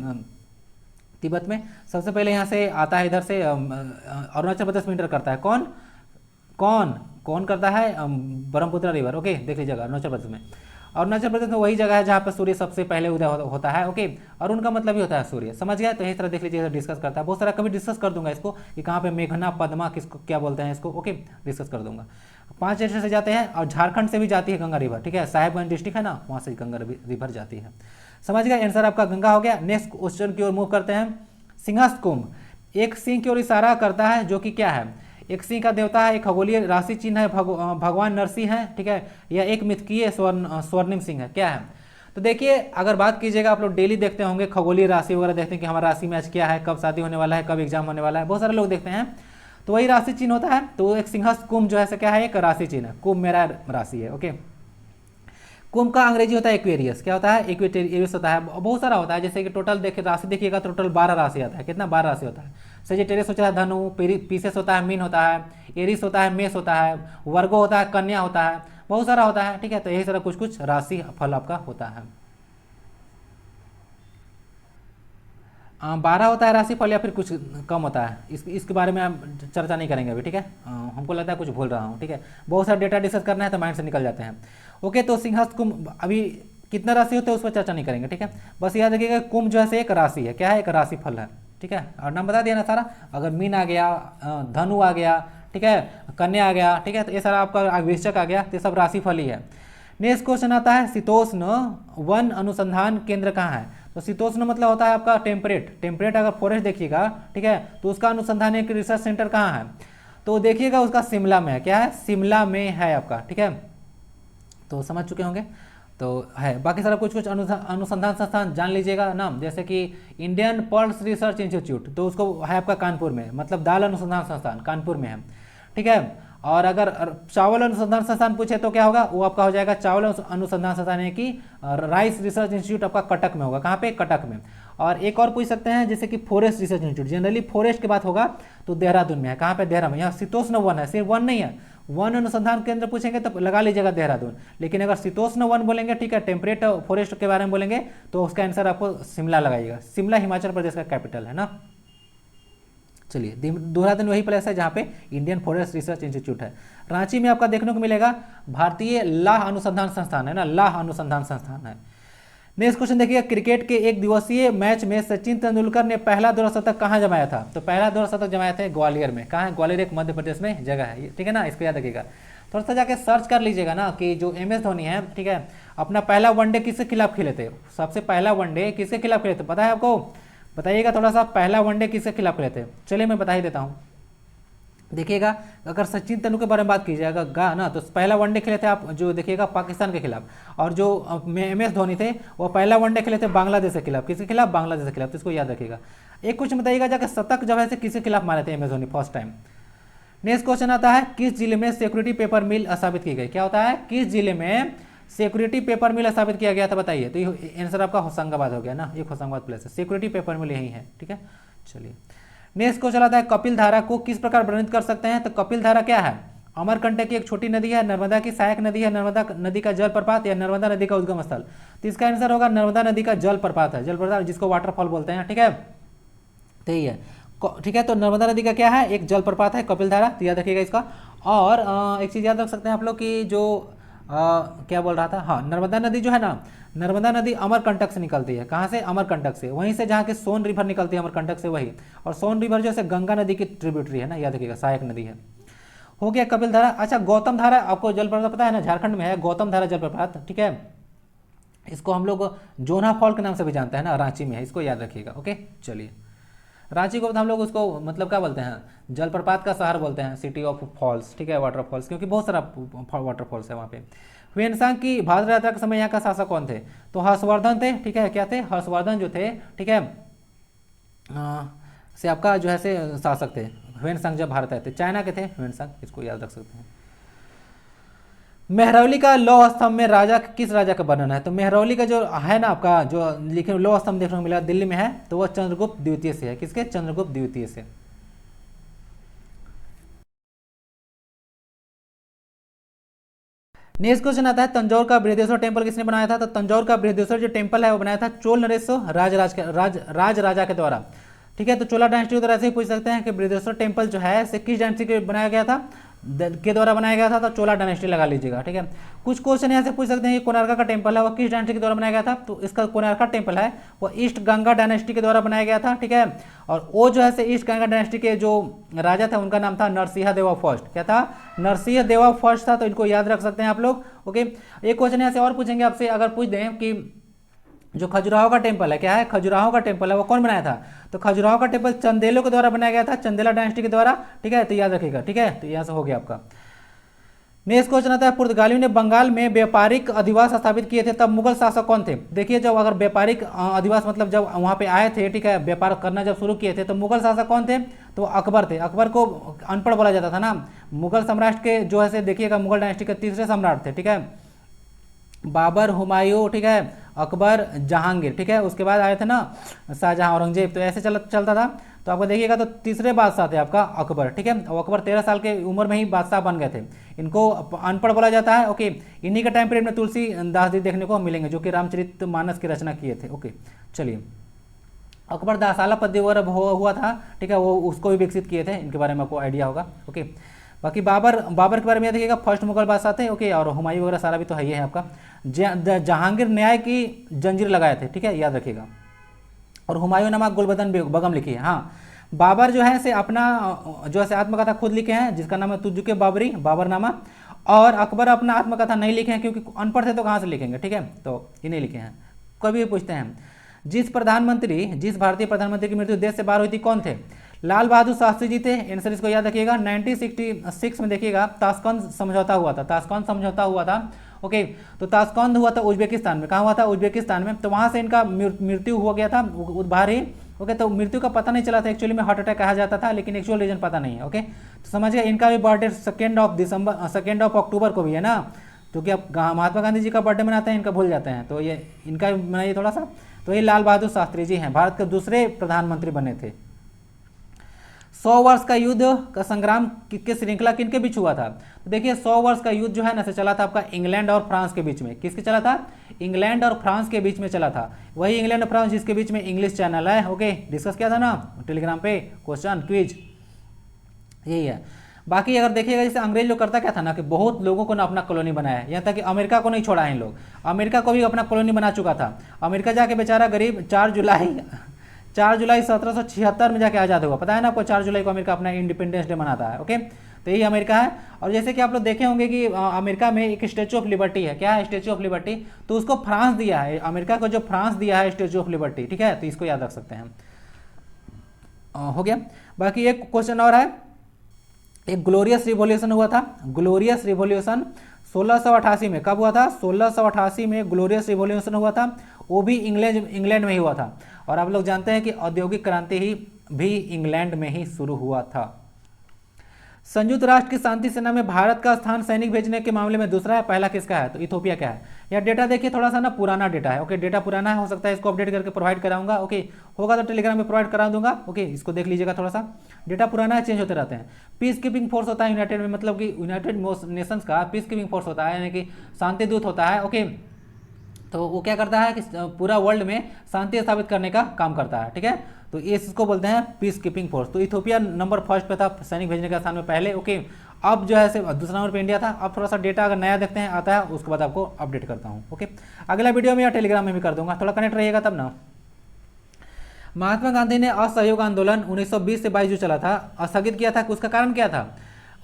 तिब्बत में। सबसे पहले यहाँ से आता है, इधर से अरुणाचल प्रदेश में इंटर करता है। कौन करता है, ब्रह्मपुत्र रिवर, ओके, देख लीजिएगा अरुणाचल प्रदेश में। अरुणाचल प्रदेश में वही जगह है जहाँ पर सूर्य सबसे पहले उदय होता है, ओके, और उनका मतलब ही होता है सूर्य, समझ गया। तो इस तरह देख लीजिए, डिस्कस करता है बहुत सारा, कभी डिस्कस कर दूंगा इसको कि कहाँ पे मेघना पद्मा किसको क्या बोलते हैं इसको, ओके, डिस्कस कर दूंगा। 5 स्टेट से जाते हैं और झारखंड से भी जाती है गंगा रिवर, ठीक है, साहेबगंज डिस्ट्रिक्ट है ना, वहाँ से गंगा रिवर जाती है, समझ गया। आंसर आपका गंगा हो गया। नेक्स्ट क्वेश्चन की ओर मूव करते हैं। सिंहस्थ कुंभ एक सिंह की ओर इशारा करता है, जो कि क्या है, एक सिंह का देवता है, एक खगोलीय राशि चिन्ह है, भगवान नरसिंह है, ठीक है, या एक मिथकीय स्वर्णिम सिंह है, क्या है। तो देखिए, अगर बात कीजिएगा, आप लोग डेली देखते होंगे, खगोलीय राशि वगैरह देखते हैं कि हमारा राशि में आज क्या है, कब शादी होने वाला है, कब एग्जाम होने वाला है, बहुत सारे लोग देखते हैं। तो वही राशि चिन्ह होता है। तो एक सिंहस्थ कुंभ जो है क्या है, एक राशि चिन्ह है, कुंभ मेरा राशि है, ओके। कुंभ का अंग्रेजी होता है एक्वेरियस, क्या होता है, एक्वेरियस होता है, बहुत सारा होता है। जैसे कि टोटल देखिए राशि देखिएगा, टोटल 12 राशि आता है, कितना, 12 राशि होता है। सेजिटेरियस होता है धनु, पीसेस होता है मीन होता है, एरिस होता है मेष होता है, वर्गो होता है कन्या होता है, बहुत सारा होता है, ठीक है। तो यही सारा कुछ राशि फल आपका होता है। 12 होता है राशि फल या फिर कुछ कम होता है, इसके बारे में हम चर्चा नहीं करेंगे अभी, ठीक है। हमको लगता है कुछ भूल रहा हूँ, ठीक है, बहुत सारा डेटा डिस्कस करना है तो माइंड से निकल जाते हैं, ओके। तो सिंहस्थ कुंभ अभी कितना राशि होता है उस पर चर्चा नहीं करेंगे, ठीक है। बस याद रखिएगा कुंभ जो है एक राशि है, क्या है, एक राशि फल है, ठीक है। और नाम बता दिया ना सारा, अगर मीन आ गया, धनु आ गया, ठीक है, कन्या आ गया, ठीक है, तो ये सारा आपका वृश्चिक आ गया, तो ये सब राशि फल ही है। नेक्स्ट क्वेश्चन आता है, शीतोष्ण वन अनुसंधान केंद्र कहाँ है। तो शीतोष्ण मतलब होता है आपका टेम्परेट अगर फॉरेस्ट देखिएगा, ठीक है, तो उसका अनुसंधान एक रिसर्च सेंटर कहाँ है, तो देखिएगा उसका शिमला में है, क्या है, शिमला में है आपका, ठीक है। तो समझ चुके होंगे, तो है। बाकी सारा कुछ अनुसंधान संस्थान जान लीजिएगा नाम, जैसे कि इंडियन पल्स रिसर्च इंस्टीट्यूट, तो उसको है आपका कानपुर में, मतलब दाल अनुसंधान संस्थान कानपुर में है, ठीक है। और अगर चावल अनुसंधान संस्थान पूछे तो क्या होगा, वो आपका हो जाएगा चावल अनुसंधान संस्थान, है कि राइस रिसर्च इंस्टीट्यूट आपका कटक में होगा, कहाँ पे, कटक में। और एक और पूछ सकते हैं, जैसे कि forest research institute, generally forest की बात होगा तो देहरादून में है, कहाँ पे, देहरादून में। यहाँ शीतोष्ण वन है, सिर्फ वन नहीं है, वन अनुसंधान केंद्र पूछेंगे तो लगा लीजिएगा देहरादून। लेकिन अगर शीतोष्ण वन बोलेंगे, ठीक है, टेम्परेट फॉरेस्ट के बारे में बोलेंगे तो उसका आंसर आपको शिमला लगाइएगा। शिमला हिमाचल प्रदेश का कैपिटल है ना। चलिए, देहरादून वही प्लेस है जहाँ पे इंडियन फॉरेस्ट रिसर्च इंस्टीट्यूट है। रांची में आपका देखने को मिलेगा भारतीय लाह अनुसंधान संस्थान है ना, लाह अनुसंधान संस्थान है। नेक्स्ट क्वेश्चन देखिए, क्रिकेट के एक दिवसीय मैच में सचिन तेंदुलकर ने पहला दोहरा-शतक कहाँ जमाया था। तो पहला दोहरा-शतक जमाया था ग्वालियर में, कहाँ है, ग्वालियर एक मध्य प्रदेश में जगह है, ठीक है ना, इसको याद रखिएगा। थोड़ा सा जाके सर्च कर लीजिएगा ना कि जो MS धोनी है, ठीक है, अपना पहला वनडे किसके खिलाफ खेले थे, सबसे पहला वनडे किसके खिलाफ खेले थे, पता है आपको, बताइएगा थोड़ा सा, पहला वनडे किसके खिलाफ खेले थे। चलिए मैं बता ही देता हूँ। देखिएगा, अगर सचिन तेंदुलकर के बारे में बात कीजिएगा ना, तो पहला वनडे खेले थे आप जो देखिएगा पाकिस्तान के खिलाफ, और जो MS धोनी थे वो पहला वनडे खेले थे बांग्लादेश के खिलाफ, किसके खिलाफ, बांग्लादेश के खिलाफ। तो इसको याद रखिएगा। एक क्वेश्चन बताइएगा जाकर, शतक जब है किसके खिलाफ मारे थे MS Dhoni first time. Next question आता है, किस जिले में सिक्योरिटी पेपर मिल स्थापित की गई, क्या होता है, किस जिले में सिक्योरिटी पेपर मिल स्थापित किया गया था, बताइए। तो आंसर आपका होशंगाबाद हो गया ना, एक होशंगाबाद प्लेस है, सिक्योरिटी पेपर मिल यही है, ठीक है। चलिए नेक्स्ट क्वेश्चन आता है कपिल धारा को किस प्रकार वर्णित कर सकते हैं। तो कपिल धारा क्या है, अमरकंटक की एक छोटी नदी है, नर्मदा की सहायक नदी है, नर्मदा नदी का जल प्रपात या नर्मदा नदी का उद्गम स्थल। तो इसका आंसर होगा नर्मदा नदी का जल प्रपात है, जल प्रपात जिसको वाटरफॉल बोलते हैं, ठीक है। तो यही है, ठीक है। तो नर्मदा नदी का क्या है, एक जल प्रपात है कपिल धारा, तो याद रखिएगा इसका। और एक चीज़ याद रख सकते हैं आप लोग कि जो क्या बोल रहा था, हाँ नर्मदा नदी जो है ना, नर्मदा नदी अमरकंटक से निकलती है। कहाँ से, अमरकंटक से, वहीं से जहाँ के सोन रिवर निकलती है अमरकंटक से वही। और सोन रिवर जो है गंगा नदी की ट्रिब्यूटरी है ना, याद रखिएगा, सहायक नदी है। हो गया कपिल धारा। अच्छा गौतम धारा आपको जलप्रपात पता है ना, झारखंड में है गौतम धारा जलप्रपात, ठीक है। इसको हम लोग जोना फॉल के नाम से भी जानते हैं ना, रांची में है, इसको याद रखिएगा। ओके चलिए, रांची को हम लोग उसको मतलब क्या बोलते हैं, जलप्रपात का शहर बोलते हैं, सिटी ऑफ फॉल्स, ठीक है, वाटरफॉल्स, क्योंकि बहुत सारा वाटरफॉल्स है वहाँ पे। ह्वेनसांग की भारत यात्रा के समय यहाँ का शासक कौन थे। तो हर्षवर्धन थे, ठीक है, क्या थे, हर्षवर्धन जो थे, ठीक है, से आपका जो है से शासक थे। ह्वेनसांग जब भारत आए थे, चाइना के थे ह्वेनसांग, इसको याद रख सकते हैं। मेहरौली का लौह स्तंभ में राजा किस राजा का वर्णन है। तो मेहरौली का जो है ना आपका, जो लिखे लौह स्तंभ देखने को मिला दिल्ली में है, तो वह चंद्रगुप्त द्वितीय से है। किसके, चंद्रगुप्त द्वितीय से। नेक्स्ट क्वेश्चन आता है तंजौर का बृहदेश्वर टेम्पल किसने बनाया था। तो तंजौर का बृहदेश्वर जो टेम्पल है वो बनाया था चोल नरेश्वर राज राजा के द्वारा, ठीक है। तो चोला डायनेस्टी के द्वारा ऐसे ही पूछ सकते हैं कि बृहदेश्वर टेम्पल जो है से किस डायनेस्टी के बनाया गया था, के द्वारा बनाया गया था। तो चोला डायनेस्टी लगा लीजिएगा, ठीक है। कुछ क्वेश्चन यहाँ से पूछ सकते हैं कि कोणार्का का टेम्पल है वो किस डायनेस्टी के द्वारा बनाया गया था। तो इसका कोणार्का टेम्पल है वो ईस्ट गंगा डायनेस्टी के द्वारा बनाया गया था, ठीक है। और वो जो है से ईस्ट गंगा डायनेस्टी के जो राजा थे उनका नाम था नरसिंह देवा फर्स्ट। क्या था, नरसिंह देवा फर्स्ट था। तो इनको याद रख सकते हैं आप लोग। ओके, एक क्वेश्चन यहाँ से और पूछेंगे आपसे, अगर पूछ दें कि जो खजुराहो का टेम्पल है, क्या है, खजुराहो का टेम्पल है वो कौन बनाया था। तो खजुराहो का टेम्पल चंदेलों के द्वारा बनाया गया था, चंदेला डायनेस्टी के द्वारा, ठीक है। तो याद रखिएगा, ठीक है। तो यहाँ से हो गया आपका। नेक्स्ट क्वेश्चन आता है पुर्तगालियों ने बंगाल में व्यापारिक अधिवास स्थापित किए थे तब मुगल शासक कौन थे। देखिए जब अगर व्यापारिक अधिवास मतलब जब वहाँ पे आए थे, ठीक है, व्यापार करना जब शुरू किए थे तो मुगल शासक कौन थे। तो अकबर थे। अकबर को अनपढ़ बोला जाता था ना। मुगल सम्राट के जो है से देखिएगा मुगल डायनेस्टी के तीसरे सम्राट थे, ठीक है, बाबर, हुमायूं, ठीक है, अकबर, जहांगीर, ठीक है। उसके बाद आए थे ना शाहजहां, औरंगजेब। तो ऐसे चलता था। तो आपको देखिएगा तो तीसरे बादशाह थे आपका अकबर, ठीक है। और अकबर 13 साल के उम्र में ही बादशाह बन गए थे। इनको अनपढ़ बोला जाता है। ओके, इन्हीं का टाइम पीरियड में तुलसीदास जी देखने को मिलेंगे जो कि रामचरितमानस की रचना किए थे। ओके चलिए, अकबर दासाला पद्यवर हुआ था, ठीक है, वो उसको भी विकसित किए थे। इनके बारे में आपको आइडिया होगा। ओके, बाकी बाबर के बारे में देखिएगा फर्स्ट मुगल बादशाह थे। ओके, और हुमायूं वगैरह सारा भी तो है ही है आपका। जहांगीर न्याय की जंजीर लगाए थे, ठीक है, याद रखिएगा। और हुमायूं नामा गुलबदन बेगम लिखी है। हाँ, बाबर जो है से अपना जो है आत्मकथा खुद लिखे हैं जिसका नाम है तुजुके बाबरी, बाबरनामा। और अकबर अपना आत्मकथा नहीं लिखे हैं क्योंकि अनपढ़ थे तो कहाँ से लिखेंगे, ठीक है। तो ये नहीं लिखे हैं। कभी भी पूछते हैं जिस भारतीय प्रधानमंत्री की मृत्यु देश से बाहर हुई थी कौन थे। लाल बहादुर शास्त्री जी थे। आंसर इसको याद रखिएगा। 1966 में देखिएगा ताशकंद समझौता हुआ था। ताशकंद समझौता हुआ था। ओके, तो ताशकंद हुआ था उज्बेकिस्तान में। कहाँ हुआ था, उज्बेकिस्तान में। तो वहाँ से इनका मृत्यु हो गया था बाहर ही। ओके, तो मृत्यु का पता नहीं चला था। एक्चुअली में हार्ट अटैक कहा जाता था लेकिन एक्चुअल रीजन पता नहीं है। ओके, तो समझिए इनका भी बर्थडे 2 अक्टूबर को भी है ना, क्योंकि अब महात्मा गांधी जी का बर्थडे मनाते हैं, इनका भूल जाते हैं। तो ये इनका भी मनाइए थोड़ा सा। तो ये लाल बहादुर शास्त्री जी हैं, भारत के दूसरे प्रधानमंत्री बने थे। 100 वर्ष का युद्ध का संग्राम की श्रृंखला किनके बीच हुआ था। तो देखिए 100 वर्ष का युद्ध जो है ना से चला था आपका इंग्लैंड और फ्रांस के बीच में। किसके चला था, इंग्लैंड और फ्रांस के बीच में चला था। वही इंग्लैंड और फ्रांस जिसके बीच में इंग्लिश चैनल है। ओके, डिस्कस किया था ना टेलीग्राम पे, क्वेश्चन क्विज यही है। बाकी अगर देखिएगा जैसे अंग्रेज लोग करता क्या था ना कि बहुत लोगों को ना अपना कॉलोनी बनाया, यहाँ तक कि अमेरिका को नहीं छोड़ा है इन लोग। अमेरिका को भी अपना कॉलोनी बना चुका था। अमेरिका जाके बेचारा गरीब 4 जुलाई 1776 में जाके आज़ाद हुआ। पता है ना आपको, 4 जुलाई को अमेरिका अपना इंडिपेंडेंस डे मनाता है। ओके, तो यही अमेरिका है। और जैसे कि आप लोग देखे होंगे कि अमेरिका में एक स्टैचू ऑफ लिबर्टी है। क्या है, स्टैचू ऑफ लिबर्टी। तो उसको फ्रांस दिया है, अमेरिका को जो फ्रांस दिया है स्टैचू ऑफ लिबर्टी, ठीक है। तो इसको याद रख सकते हैं। हो गया। बाकी एक क्वेश्चन और है, एक ग्लोरियस रिवॉल्यूशन हुआ था। ग्लोरियस रिवॉल्यूशन 1688 में कब हुआ था, 1688 में ग्लोरियस रिवॉल्यूशन हुआ था। वो भी इंग्लैंड में ही हुआ था। और आप लोग जानते हैं कि औद्योगिक क्रांति ही भी इंग्लैंड में ही शुरू हुआ था। संयुक्त राष्ट्र की शांति सेना में भारत का स्थान सैनिक भेजने के मामले में दूसरा है, पहला किसका है? तो इथोपिया का है। यह डेटा देखिए थोड़ा सा ना पुराना डेटा है, ओके, डेटा पुराना है, हो सकता है इसको अपडेट करके प्रोवाइड कराऊंगा, ओके, होगा तो टेलीग्राम में प्रोवाइड करा दूंगा, ओके, इसको देख लीजिएगा, थोड़ा सा डेटा पुराना है, चेंज होते रहते हैं। पीस कीपिंग फोर्स होता है यूनाइटेड में, मतलब कि यूनाइटेड नेशंस का पीस कीपिंग फोर्स होता है, यानी कि शांति दूत होता है, ओके। तो वो क्या करता है कि पूरा वर्ल्ड में शांति स्थापित करने का काम करता है, ठीक है। तो ये इसको बोलते हैं पीस कीपिंग फोर्स। तो इथोपिया नंबर फर्स्ट पे था सैनिक भेजने का स्थान में पहले, ओके। अब जो है दूसरा नंबर पे इंडिया था। अब थोड़ा सा डेटा अगर नया देखते हैं आता है, उसके बाद आपको अपडेट करता हूँ, ओके। अगला वीडियो में या टेलीग्राम में भी कर दूंगा, थोड़ा कनेक्ट रहिएगा तब ना। महात्मा गांधी ने असहयोग आंदोलन 1920 से 22 जो चला था स्थगित किया था, उसका कारण क्या था?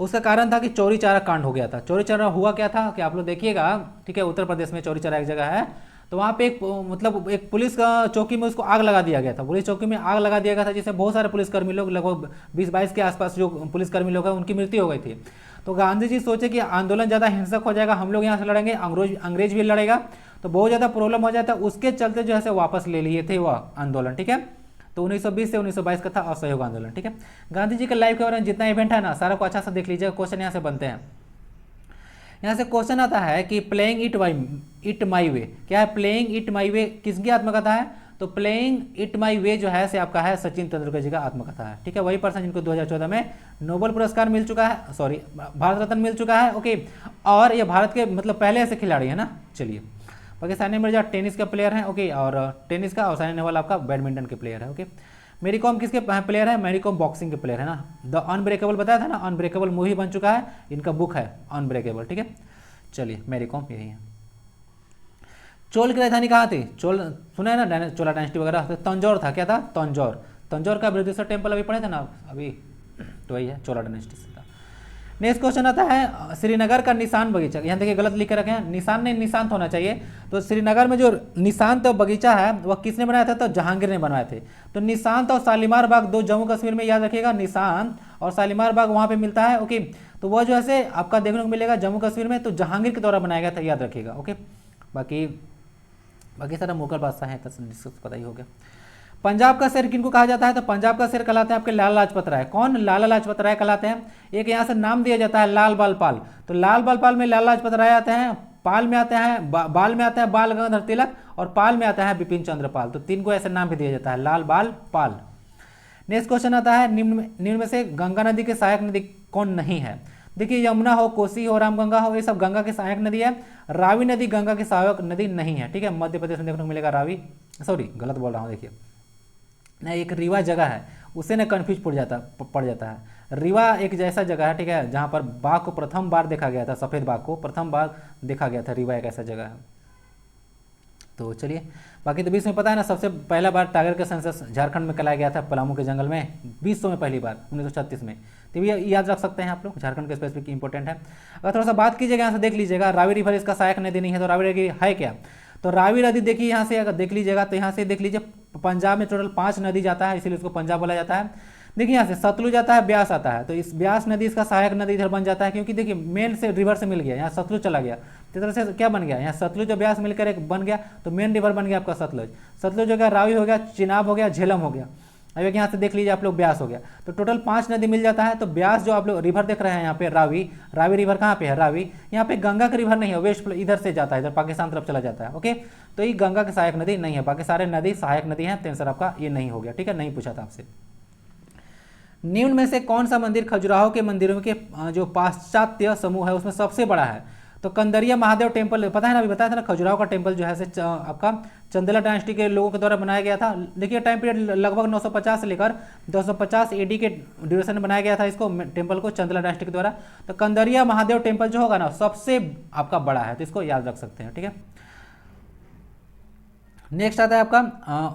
उसका कारण था कि चौरी चौरा कांड हो गया था। चौरी चौरा हुआ क्या था कि आप लोग देखिएगा, ठीक है, उत्तर प्रदेश में चौरी चौरा एक जगह है, तो वहाँ पे एक पुलिस का चौकी में उसको आग लगा दिया गया था। पुलिस चौकी में आग लगा दिया गया था, जिससे बहुत सारे पुलिसकर्मी लोग, लगभग 20-22 के आसपास जो पुलिसकर्मी लोग हैं उनकी मृत्यु हो गई थी। तो गांधी जी सोचे कि आंदोलन ज़्यादा हिंसक हो जाएगा, हम लोग यहाँ से लड़ेंगे, अंग्रेज भी लड़ेगा, तो बहुत ज़्यादा प्रॉब्लम हो जाता है, उसके चलते जो है वापस ले लिए थे वह आंदोलन, ठीक है। तो 1920 से 1922 का था असहयोग आंदोलन, ठीक है। गांधी जी के लाइफ के बारे में जितना इवेंट है ना, सारा को अच्छा से देख लीजिएगा, क्वेश्चन यहाँ से बनते हैं। यहाँ से क्वेश्चन आता है कि प्लेइंग इट माई वे, क्या है प्लेइंग इट माई वे, किसकी आत्मकथा है? तो प्लेइंग इट माई वे जो है आपका है सचिन तेंदुलकर जी का आत्मकथा है, ठीक है। वही पर्सन जिनको 2014 में नोबेल पुरस्कार मिल चुका है, सॉरी भारत रत्न मिल चुका है, ओके। और ये भारत के मतलब पहले ऐसे खिलाड़ी है ना। चलिए, बाकी सानिया मिर्जा टेनिस का प्लेयर है, ओके, और टेनिस का, और सानिया नेहवाल आपका बैडमिंटन के प्लेयर है, ओके। मेरी कॉम किसके प्लेयर है? मेरी कॉम बॉक्सिंग के प्लेयर है ना। द अनब्रेकेबल बताया था ना, अनब्रेकेबल मूवी बन चुका है, इनका बुक है अनब्रेकेबल, ठीक है। चलिए, मेरी कॉम यही है। चोल की राजधानी कहाँ थी? चोल सुना है ना, चोला डायनेस्टी वगैरह, तो तंजौर था, क्या था? तंजौर का बृहदीश्वर टेम्पल अभी पढ़े थे ना अभी, तो वही है, चोला डायनेस्टी से था। नेक्स्ट क्वेश्चन आता है श्रीनगर का निशान बगीचा, यहाँ देखिए गलत लिख के रखे हैं, निशान नहीं निशांत होना चाहिए। तो श्रीनगर में जो निशांत बगीचा है वह किसने बनाया था? तो जहांगीर ने बनवाए थे। तो निशांत और शालीमार बाग दो जम्मू कश्मीर में, याद रखिएगा, निशांत और शालीमार बाग वहाँ पे मिलता है, ओके। तो वह जो है आपका देखने को मिलेगा जम्मू कश्मीर में, तो जहांगीर के द्वारा बनाया गया था, याद रखिएगा, ओके। बाकी सारा मुगल बादशाह है, तो पता ही हो गया। पंजाब का शेर किनको कहा जाता है? तो पंजाब का शेर कहलाते हैं आपके लाला लाजपत राय। कौन? लाला लाजपत राय कहलाते हैं। एक यहाँ से नाम दिया जाता है लाल बाल पाल, तो लाल बाल पाल में लाला लाजपत राय आते हैं, पाल में आते हैं, बाल में आते हैं बाल गंगाधर तिलक, और पाल में आता है बिपिन चंद्र पाल। तो तीन को ऐसे नाम भी दिया जाता है, लाल बाल पाल। नेक्स्ट क्वेश्चन आता है निम्न में से गंगा नदी के सहायक नदी कौन नहीं है? देखिए, यमुना हो, कोसी हो, रामगंगा हो, ये सब गंगा की सहायक नदी है। रावी नदी गंगा की सहायक नदी नहीं है, ठीक है। मध्य प्रदेश में देखने को मिलेगा रावी, सॉरी गलत बोल रहा हूँ, देखिए नहीं, एक रीवा जगह है, उससे ना कन्फ्यूज पड़ जाता है। रीवा एक जैसा जगह है, ठीक है, जहाँ पर बाघ को प्रथम बार देखा गया था, सफ़ेद बाघ को प्रथम बार देखा गया था, रीवा एक ऐसा जगह है। तो चलिए, बाकी तो 20 में पता है ना, सबसे पहला बार टाइगर का सेंसस झारखंड में कराया गया था, पलामू के जंगल में 2000 में पहली बार 1936 में। तो ये याद रख सकते हैं आप लोग, झारखंड के स्पेसिफिक इंपॉर्टेंट है। अगर थोड़ा सा बात कीजिएगा, यहाँ से देख लीजिएगा, रावी रिवर इसका सहायक नदी नहीं है, तो रावी नदी है क्या? तो रावी नदी देखिए यहाँ से अगर देख लीजिएगा, तो यहाँ से देख लीजिए पंजाब में टोटल 5 नदी जाता है, इसीलिए उसको पंजाब बोला जाता है। देखिए यहाँ से सतलुज आता है, ब्यास आता है, तो इस ब्यास नदी इसका सहायक नदी इधर बन जाता है, क्योंकि देखिए मेन से रिवर से मिल गया, यहाँ सतलुज चला गया, तो इस तरह से क्या बन गया, यहाँ सतलुज और ब्यास मिलकर एक बन गया, तो मेन रिवर बन गया आपका सतलुज। सतलुज हो गया, रावी हो गया, चिनाब हो गया, झेलम हो गया। अब यहाँ से देख लीजिए आप लोग, ब्यास हो गया, तो टोटल 5 नदी मिल जाता है। तो ब्यास जो आप लोग रिवर देख रहे हैं यहाँ पे, रावी रिवर कहाँ पे है? रावी, यहाँ पे गंगा का रिवर नहीं है, वेस्ट इधर से जाता है, इधर पाकिस्तान तरफ चला जाता है, ओके। तो ये गंगा की सहायक नदी नहीं है, बाकी सारे नदी सहायक नदी हैं, तो आंसर आपका ये नहीं हो गया, ठीक है, नहीं पूछा था आपसे। निम्न में से कौन सा मंदिर खजुराहो के मंदिरों के जो पाश्चात्य समूह है उसमें सबसे बड़ा है? तो कंदरिया महादेव टेम्पल, पता है ना, अभी बताया था ना, खजुराहो का टेम्पल जो है आपका चंदेला डायनेस्टी के लोगों के द्वारा बनाया गया था। देखिए टाइम पीरियड लगभग 950 से लेकर 250 AD के ड्यूरेशन में बनाया गया था इसको, टेम्पल को, चंदेला डायनेस्टी के द्वारा। तो कंदरिया महादेव टेम्पल जो होगा ना, सबसे आपका बड़ा है, तो इसको याद रख सकते हैं, ठीक है। नेक्स्ट आता है आपका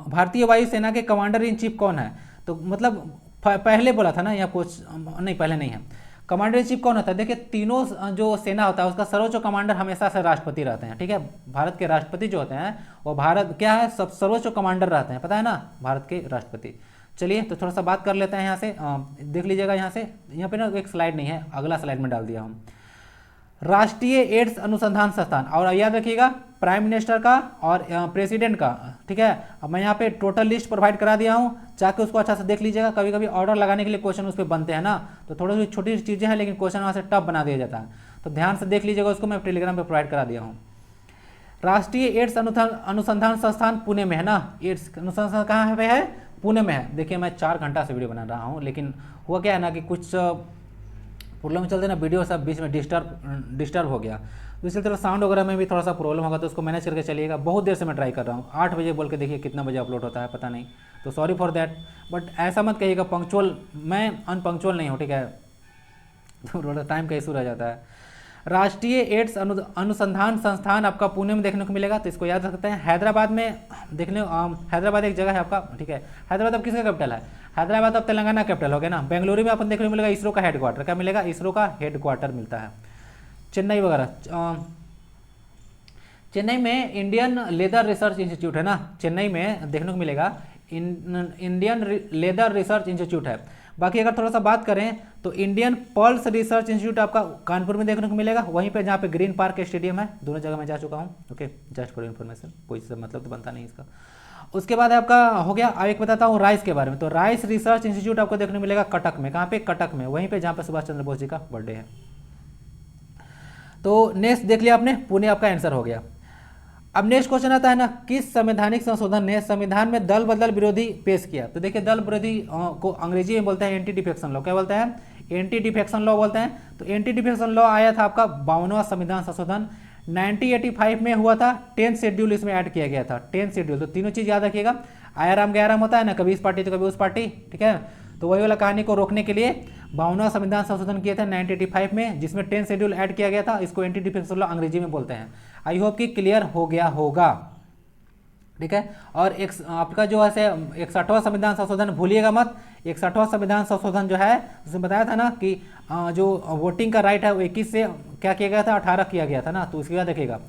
भारतीय वायुसेना के कमांडर इन चीफ कौन है? तो मतलब पहले बोला था ना, या कुछ नहीं, पहले नहीं है। कमांडर इन चीफ कौन होता है? देखिए तीनों जो सेना होता है उसका सर्वोच्च कमांडर हमेशा से राष्ट्रपति रहते हैं, ठीक है। भारत के राष्ट्रपति जो होते हैं वो भारत क्या है, सब सर्वोच्च कमांडर रहते हैं, पता है ना, भारत के राष्ट्रपति। चलिए, तो थोड़ा सा बात कर लेते हैं यहाँ से, देख लीजिएगा यहाँ से, यहाँ पे ना एक स्लाइड नहीं है, अगला स्लाइड में डाल दिया हम। राष्ट्रीय एड्स अनुसंधान संस्थान, और याद रखिएगा प्राइम मिनिस्टर का और प्रेसिडेंट का, ठीक है। अब मैं यहाँ पे टोटल लिस्ट प्रोवाइड करा दिया हूँ, जाके उसको अच्छा से देख लीजिएगा। कभी कभी ऑर्डर लगाने के लिए क्वेश्चन उस पर बनते हैं ना, तो थोड़ी सी छोटी चीज़ें हैं लेकिन क्वेश्चन वहाँ से टफ बना दिया जाता है, तो ध्यान से देख लीजिएगा उसको। मैं टेलीग्राम पर प्रोवाइड करा दिया हूँ। राष्ट्रीय एड्स अनुसंधान संस्थान पुणे में है ना, एड्स अनुसंधान कहाँ पे है, पुणे में है। देखिए मैं 4 घंटा से वीडियो बना रहा हूँ, लेकिन हुआ क्या है ना कि कुछ प्रॉब्लम चलते ना, वीडियो सब बीच में डिस्टर्ब हो गया, तो इसलिए थोड़ा साउंड वगैरह में भी थोड़ा सा प्रॉब्लम होगा, तो उसको मैनेज करके चलिएगा। बहुत देर से मैं ट्राई कर रहा हूँ, 8 बजे बोल के देखिए कितना बजे अपलोड होता है पता नहीं, तो सॉरी फॉर दैट। बट ऐसा मत कहिएगा पंक्चुअल, मैं अनपंक्चुअल नहीं हूँ, ठीक है, तो थोड़ा टाइम का इशू रह जाता है। राष्ट्रीय एड्स अनुसंधान संस्थान आपका पुणे में देखने को मिलेगा, तो इसको याद रख सकते हैं। हैदराबाद में देखने, हैदराबाद एक जगह है आपका, ठीक है। हैदराबाद अब किसका कैपिटल है, हैदराबाद अब तेलंगाना कैपिटल हो गया ना। बेंगलुरु में आपको देखने को मिलेगा इसरो का हेडक्वार्टर, क्या मिलेगा, इसरो का हेडक्वार्टर मिलता है। चेन्नई वगैरह, चेन्नई में इंडियन लेदर रिसर्च इंस्टीट्यूट है ना, चेन्नई में देखने को मिलेगा इंडियन लेदर रिसर्च इंस्टीट्यूट है। बाकी अगर थोड़ा सा बात करें तो इंडियन पल्स रिसर्च इंस्टीट्यूट आपका कानपुर में देखने को मिलेगा, वहीं पे जहाँ पे ग्रीन पार्क स्टेडियम है, दोनों जगह मैं जा चुका हूँ। ओके, जस्ट फॉर इन्फॉर्मेशन, कोई से मतलब तो बनता नहीं इसका। उसके बाद आपका हो गया, अब एक बताता हूँ राइस के बारे में। तो राइस रिसर्च इंस्टीट्यूट आपको देखने को मिलेगा कटक में, कहाँ पे, कटक में, वहीं पे जहाँ पे सुभाष चंद्र बोस जी का बर्थडे है। तो नेक्स्ट देख लिया आपने, पुणे आपका आंसर हो गया। अब नेक्स्ट क्वेश्चन आता है ना, किस संवैधानिक संशोधन ने संविधान में दल बदल विरोधी पेश किया। तो देखिए दल विरोधी को अंग्रेजी में बोलते हैं एंटी डिफेक्शन लॉ, क्या बोलते हैं, एंटी डिफेक्शन लॉ बोलते हैं। तो एंटी डिफेक्शन लॉ आया था आपका 52वां संविधान संशोधन 1985 में हुआ था। 10th शेड्यूल इसमें ऐड किया गया था, 10th शेड्यूल। तो तीनों चीज याद रखिएगा, आयाराम गयाराम होता है ना, कभी इस पार्टी तो कभी उस पार्टी, ठीक है। तो वही वाला कहानी को रोकने के लिए 52वां संविधान संशोधन किए थे 1985 में, जिसमें 10th शेड्यूल ऐड किया गया था। इसको एंटी डिफेक्शन लॉ अंग्रेजी में बोलते हैं। आई होप कि क्लियर हो गया होगा, ठीक है। और एक आपका जो है 61वां संविधान संशोधन भूलिएगा मत। 61वां संविधान संशोधन जो है, उसमें बताया था ना कि जो वोटिंग का राइट है वो 21 से क्या किया गया था, 18 किया गया था ना, तो उसको याद रखिएगा।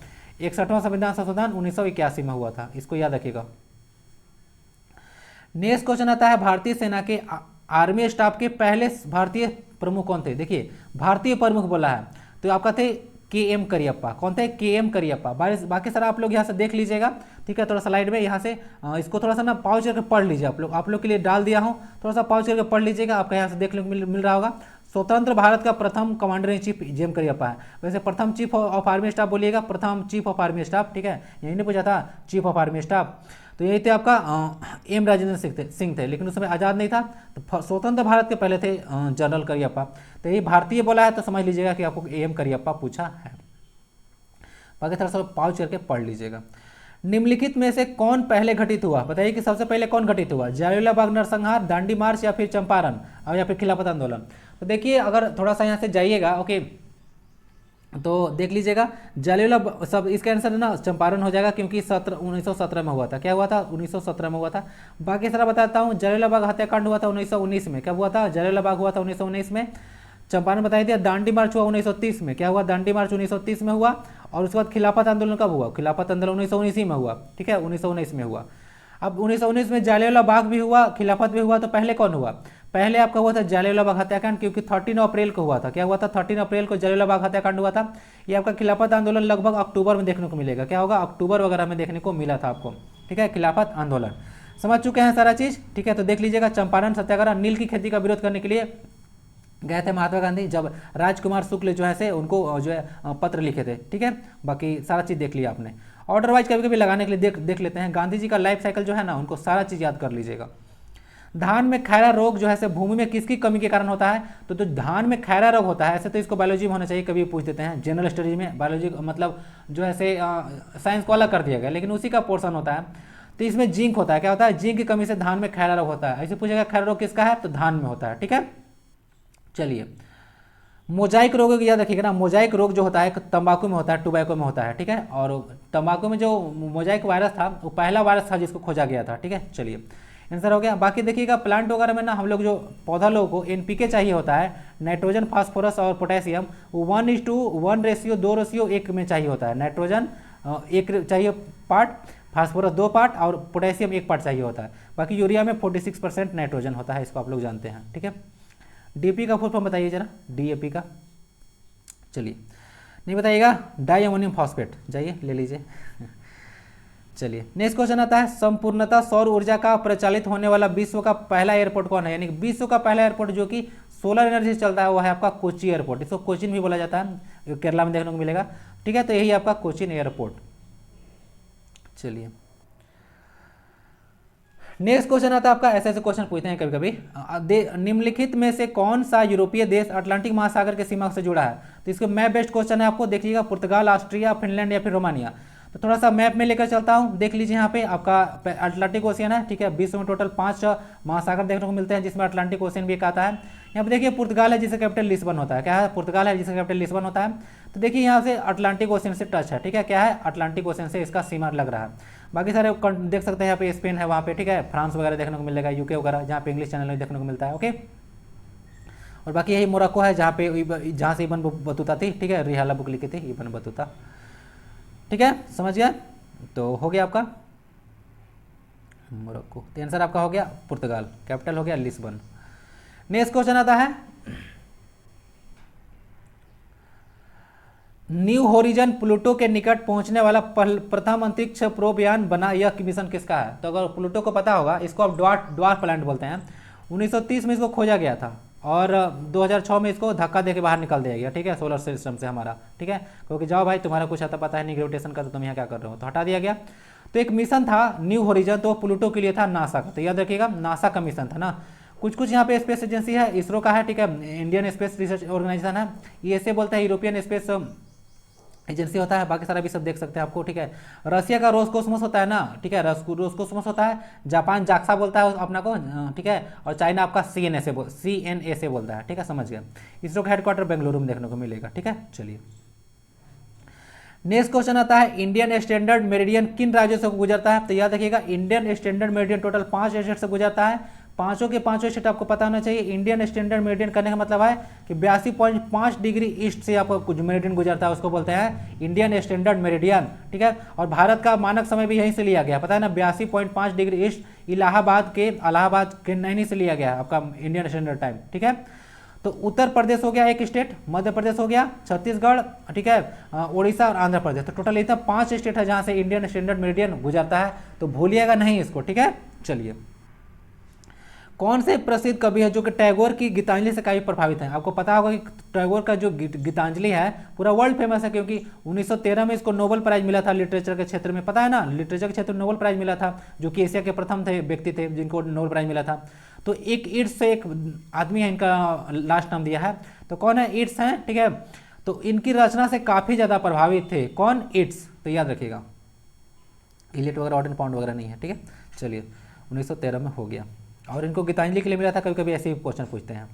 61वां संविधान संशोधन 1981 में हुआ था, इसको याद रखिएगा। नेक्स्ट क्वेश्चन आता है, भारतीय सेना के आर्मी स्टाफ के पहले भारतीय प्रमुख कौन थे। देखिए भारतीय प्रमुख बोला है, तो आपका थे KM करियप्पा। कौन थे, KM करियप्पा। बाकी सारा आप लोग यहाँ से देख लीजिएगा, ठीक है। थोड़ा सा स्लाइड में यहाँ से इसको थोड़ा सा ना पॉज करके पढ़ लीजिए आप लोग के लिए डाल दिया हूँ, थोड़ा सा पॉज करके पढ़ लीजिएगा, आपका यहाँ से देखने को मिल रहा होगा। स्वतंत्र भारत का प्रथम commander in chief JM Cariappa है। वैसे प्रथम चीफ ऑफ आर्मी स्टाफ बोलिएगा, प्रथम चीफ ऑफ आर्मी स्टाफ, ठीक है, यही नहीं पूछा था चीफ ऑफ आर्मी स्टाफ। तो यही थे आपका M राजेंद्र सिंह थे, लेकिन उस समय आज़ाद नहीं था, तो स्वतंत्र भारत के पहले थे जनरल करियप्पा। तो यही भारतीय बोला है, तो समझ लीजिएगा कि आपको AM करियप्पा पूछा है। बाकी थोड़ा सा पाउच करके पढ़ लीजिएगा। निम्नलिखित में से कौन पहले घटित हुआ, बताइए कि सबसे पहले कौन घटित हुआ, जालियांवाला बाग नरसंहार, दांडी मार्च, या फिर चंपारण, और या फिर खिलाफत आंदोलन। तो देखिए अगर थोड़ा सा यहाँ से जाइएगा, ओके, तो देख लीजिएगा जालियांवाला, सब इसका आंसर है ना चंपारण हो जाएगा, क्योंकि 1917 में हुआ था। क्या हुआ था, 1917 में हुआ था। बाकी सारा बताता हूँ, जालियांवाला बाग हत्याकांड हुआ था 1919 में। क्या हुआ था, जालियांवाला बाग हुआ था 1919 में। चंपारण बता दिया। दांडी मार्च हुआ 1930 में। क्या हुआ, दांडी मार्च 1930 में हुआ। और उसके बाद खिलाफत आंदोलन कब हुआ, खिलाफत आंदोलन 1919 में हुआ, ठीक है, 1919 में हुआ। अब 1919 में जालियांवाला बाग भी हुआ, खिलाफत भी हुआ, तो पहले कौन हुआ, पहले आपका हुआ था जालियांवाला बाग हत्याकांड, क्योंकि 13 अप्रैल को हुआ था। क्या हुआ था, 13 अप्रैल को जालियांवाला बाग हत्याकांड हुआ था। ये आपका खिलाफत आंदोलन लगभग अक्टूबर में देखने को मिलेगा। क्या होगा, अक्टूबर वगैरह में देखने को मिला था आपको, ठीक है। खिलाफत आंदोलन समझ चुके हैं सारा चीज, ठीक है। तो देख लीजिएगा चंपारण सत्याग्रह, नील की खेती का विरोध करने के लिए गए थे महात्मा गांधी, जब राजकुमार शुक्ल जो है से उनको जो है पत्र लिखे थे, ठीक है। बाकी सारा चीज़ देख लिया आपने। ऑर्डर वाइज कभी कभी लगाने के लिए देख लेते हैं। गांधी जी का लाइफ साइकिल जो है ना, उनको सारा चीज़ याद कर लीजिएगा। धान में खैरा रोग जो है से भूमि में किसकी कमी के कारण होता है, तो धान में खैरा रोग होता है, ऐसे तो इसको बायोलॉजी में होना चाहिए, कभी पूछ देते हैं जनरल स्टडीज में। बायोलॉजी मतलब जो है से साइंस को अलग कर दिया गया, लेकिन उसी का पोर्शन होता है। तो इसमें जिंक होता है। क्या होता है, जिंक की कमी से धान में खैरा रोग होता है। ऐसे पूछेगा खैरा रोग किसका है, तो धान में होता है, ठीक है। चलिए, मोजाइक रोग याद रखिएगा ना, मोजाइक रोग जो होता है तंबाकू में होता है, टोबैको में होता है, ठीक है। और तंबाकू में जो मोजाइक वायरस था वो पहला वायरस था जिसको खोजा गया था, ठीक है। चलिए आंसर हो गया। बाकी देखिएगा प्लांट वगैरह में ना हम लोग जो पौधा लोगों को NPK चाहिए होता है, नाइट्रोजन फास्फोरस और पोटेशियम, 1:1 रेशियो 2:1 में चाहिए होता है। नाइट्रोजन 1 चाहिए पार्ट, फास्फोरस 2 पार्ट और पोटेशियम 1 पार्ट चाहिए होता है। बाकी यूरिया में 46% नाइट्रोजन होता है, इसको आप लोग जानते हैं, ठीक है। DAP का फुल फॉर्म बताइए जरा, DAP का। चलिए नहीं बताइएगा, डाई अमोनियम फॉस्फेट, जाइए ले लीजिए। चलिए नेक्स्ट क्वेश्चन आता है, संपूर्णतः सौर ऊर्जा का प्रचालित होने वाला विश्व का पहला एयरपोर्ट कौन है? यानी विश्व का पहला एयरपोर्ट जो कि सोलर एनर्जी से चलता है वो है आपका कोची एयरपोर्ट। इसको कोचिन भी बोला जाता है, केरला में देखने को मिलेगा। ठीक है, तो यही आपका कोचिन एयरपोर्ट। चलिए नेक्स्ट क्वेश्चन आता है आपका, ऐसे ऐसे क्वेश्चन पूछते हैं कभी कभी, निम्नलिखित में से कौन सा यूरोपीय देश अटलांटिक महासागर के सीमा से जुड़ा है? तो इसको मैप बेस्ड क्वेश्चन है, आपको देखिएगा पुर्तगाल, ऑस्ट्रिया, फिनलैंड या फिर रोमानिया। तो थोड़ा सा मैप में लेकर चलता हूँ, देख लीजिए यहाँ पे आपका अटलांटिक ओशियन है। ठीक है, विश्व में टोटल 5 महासागर देखने को मिलते हैं, जिसमें अटलांटिक ओशियन भी एक आता है। यहाँ पे देखिए पुर्तगाल है जिसका कैपिटल लिस्बन होता है। क्या है? पुर्तगाल है जिसका कैपिटल लिस्बन होता है। तो देखिए यहाँ से अटलांटिक ओशियन से टच है। ठीक है, क्या है? अटलांटिक ओशियन से इसका सीमा लग रहा है। बाकी सारे देख सकते हैं यहाँ पे स्पेन है, वहाँ पे ठीक है, फ्रांस वगैरह देखने को मिलेगा, यूके वगैरह, जहाँ पे इंग्लिश चैनल में देखने को मिलता है। ओके, और बाकी यही मोरक्को है जहाँ से इब्न बतूता थी। ठीक है, रिहाला बुक लिखी थी इब्न बतूता। ठीक है, समझ गया? तो हो गया आपका मोरक्को। तो आंसर आपका हो गया पुर्तगाल, कैपिटल हो गया लिस्बन। नेक्स्ट क्वेश्चन आता है, न्यू होरिजन प्लूटो के निकट पहुंचने वाला प्रथम अंतरिक्ष प्रोब यान बना, यह मिशन किसका है? तो अगर प्लूटो को पता होगा, इसको आप ड्वार्फ प्लैनेट बोलते हैं। 1930 में इसको खोजा गया था और 2006 में इसको धक्का देके बाहर निकाल दिया गया। ठीक है, सोलर सिस्टम से हमारा। ठीक है, क्योंकि जाओ भाई तुम्हारा कुछ आता पता है नहीं ग्रेविटेशन का, तो तुम यहाँ क्या कर रहे हो, तो हटा दिया गया। तो एक मिशन था न्यू होरिजन, तो प्लूटो के लिए था नासा का। तो याद रखिएगा नासा का मिशन था ना। कुछ यहाँ पे स्पेस एजेंसी है, इसरो का है। ठीक है, इंडियन स्पेस रिसर्च ऑर्गेनाइजेशन है, ईएसए बोलते हैं, यूरोपियन स्पेस एजेंसी होता है। बाकी सारा भी सब देख सकते हैं आपको। ठीक है, रशिया का रोसकोसमोस होता है ना। ठीक है, रोसकोसमोस होता है। जापान जाक्सा बोलता है अपना को। ठीक है, और चाइना आपका CNA बोलता है। ठीक है, समझ गया। इसरो का हेडक्वार्टर बेंगलुरु में देखने को मिलेगा। ठीक है, चलिए नेक्स्ट क्वेश्चन आता है, इंडियन स्टैंडर्ड मेरिडियन किन राज्यों से गुजरता है? तो याद रखिएगा, Indian standard meridian total 5 state से गुजरता है। पांचों के पांचों स्टेट आपको पता होना चाहिए। इंडियन स्टैंडर्ड मेरिडियन करने का मतलब है कि 82.5 डिग्री ईस्ट से आपको कुछ मेरिडियन गुजरता है, उसको बोलते हैं इंडियन स्टैंडर्ड मेरिडियन। ठीक है, और भारत का मानक समय भी यहीं से लिया गया, पता है ना, 82.5 डिग्री ईस्ट इलाहाबाद के नैनी से लिया गया आपका इंडियन स्टैंडर्ड टाइम। ठीक है, तो उत्तर प्रदेश हो गया एक स्टेट, मध्य प्रदेश हो गया, छत्तीसगढ़, ठीक है, उड़ीसा और आंध्र प्रदेश। तो टोटल इतना 5 स्टेट है जहां से इंडियन स्टैंडर्ड मेरिडियन गुजरता है, तो भूलिएगा नहीं इसको। ठीक है, चलिए कौन से प्रसिद्ध कवि है जो कि टैगोर की गीतांजलि से काफी प्रभावित है? आपको पता होगा कि टैगोर का जो गीतांजलि है पूरा वर्ल्ड फेमस है, क्योंकि 1913 में इसको नोबेल प्राइज मिला था लिटरेचर के क्षेत्र में, पता है ना, लिटरेचर के क्षेत्र में नोबेल प्राइज मिला था, जो कि एशिया के प्रथम व्यक्ति थे जिनको नोबेल प्राइज मिला था। तो एक ईट्स से एक आदमी है, इनका लास्ट नाम दिया है, तो कौन है? ईट्स हैं। ठीक है, तो इनकी रचना से काफी ज्यादा प्रभावित थे। कौन? ईट्स। तो याद रखिएगा, इलियट वगैरह, ऑर्डन पाउंड वगैरह नहीं है। ठीक है, चलिए 1913 में हो गया, और इनको गीतांजलि के लिए मिला था। कभी कभी ऐसे ही क्वेश्चन पूछते हैं।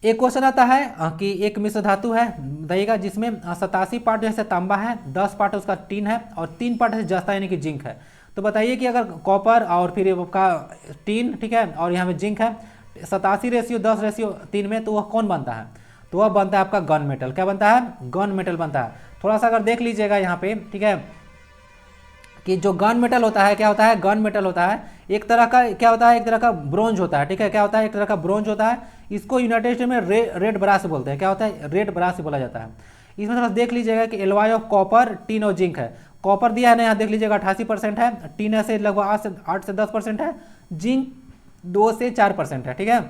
एक क्वेश्चन आता है कि एक मिश्र धातु है बताइएगा जिसमें 87 पार्ट जैसे तांबा है, 10 पार्ट उसका टीन है और 3 पार्ट है जस्ता यानी कि जिंक है। तो बताइए कि अगर कॉपर और फिर आपका टीन, ठीक है, और यहाँ पे जिंक है, 87:10:3 में, तो वह कौन बनता है? तो वह बनता है आपका गन मेटल। क्या बनता है? गन मेटल बनता है। थोड़ा सा अगर देख लीजिएगा यहाँ पे, ठीक है, कि जो गन मेटल होता है, क्या होता है? गन मेटल होता है एक तरह का, क्या होता है? एक तरह का ब्रोंज होता है। ठीक है, क्या होता है? एक तरह का ब्रोंज होता है। इसको यूनाइटेड स्टेट में रेड ब्रास बोलते हैं। क्या होता है? रेड ब्रास बोला जाता है। इसमें थोड़ा देख लीजिएगा कि एलॉय ऑफ कॉपर, टीन और जिंक है। कॉपर दिया है ना, यहाँ देख लीजिएगा 88% है, टीन ऐसे लगभग 8 से 10% है, जिंक 2 से 4% है। ठीक है,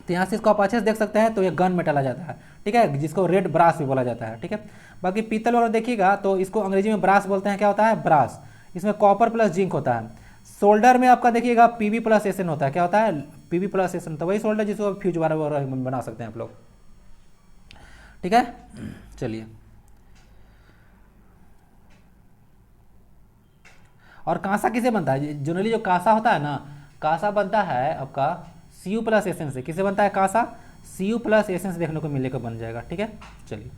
तो यहाँ से इसको आप अच्छे से देख सकते हैं, तो ये गन मेटल आ जाता है। ठीक है, जिसको रेड ब्रास भी बोला जाता है। ठीक है, बाकी पीतल वगैरह देखिएगा तो इसको अंग्रेजी में ब्रास बोलते हैं। क्या होता है? ब्रास। इसमें कॉपर प्लस जिंक होता है। सोल्डर में आपका देखिएगा पीबी प्लस एसएन होता है। क्या होता है? PB plus SN. तो वही सोल्डर जिसको फ्यूज वगैरह बना सकते हैं आप लोग। ठीक है, चलिए, और कांसा किसे बनता है? जनरली जो कांसा होता है ना, कांसा बनता है आपका Cu प्लस एसएन से। किसे बनता है कांसा? Cu प्लस एसएन से देखने को मिलेगा, बन जाएगा। ठीक है, चलिए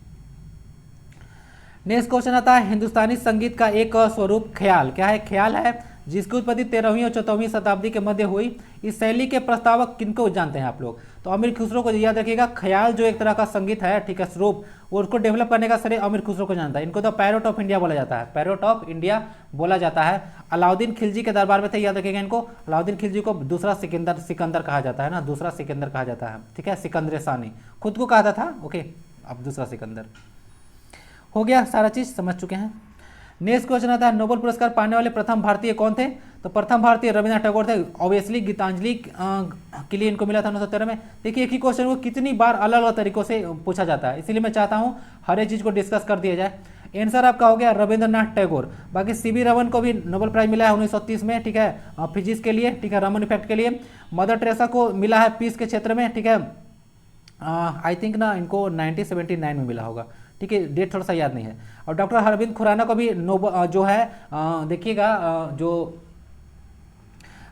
नेक्स्ट क्वेश्चन आता है, हिंदुस्तानी संगीत का एक स्वरूप ख्याल। क्या है? ख्याल है, जिसकी उत्पत्ति 13वीं और 14वीं शताब्दी के मध्य हुई। इस शैली के प्रस्तावक किनको जानते हैं आप लोग? तो अमीर खुसरो को याद रखिएगा। ख्याल जो एक तरह का संगीत है, ठीक है, स्वरूप, वो उसको डेवलप करने का श्रेय अमीर खुसरो को जानता है। इनको तो पैरोट ऑफ इंडिया बोला जाता है, पैरोट ऑफ इंडिया बोला जाता है। अलाउद्दीन खिलजी के दरबार में थे, याद रखिएगा इनको। अलाउद्दीन खिलजी को दूसरा सिकंदर कहा जाता है ना, दूसरा सिकंदर कहा जाता है। ठीक है, सिकंदर सानी खुद को कहता था। ओके, अब दूसरा सिकंदर। हो गया, सारा चीज़ समझ चुके हैं। नेक्स्ट क्वेश्चन आता है, नोबेल पुरस्कार पाने वाले प्रथम भारतीय कौन थे? तो प्रथम भारतीय रविन्द्रनाथ टैगोर थे। ऑब्वियसली गीतांजलि के लिए इनको मिला था 1917 में। देखिए एक ही क्वेश्चन को कितनी बार अलग अलग तरीकों से पूछा जाता है, इसीलिए मैं चाहता हूँ हर एक चीज़ को डिस्कस कर दिया जाए। आंसर आपका हो गया रविंद्रनाथ टैगोर। बाकी सीवी रमन को भी नोबेल प्राइज मिला है 1930 में, ठीक है, फिजिक्स के लिए, ठीक है, रमन इफेक्ट के लिए। मदर टेरेसा को मिला है पीस के क्षेत्र में, ठीक है, आई थिंक ना इनको 1979 में मिला होगा, ठीक है, डेट थोड़ा सा याद नहीं है। और डॉक्टर अरविंद खुराना को भी नोबल जो है देखिएगा जो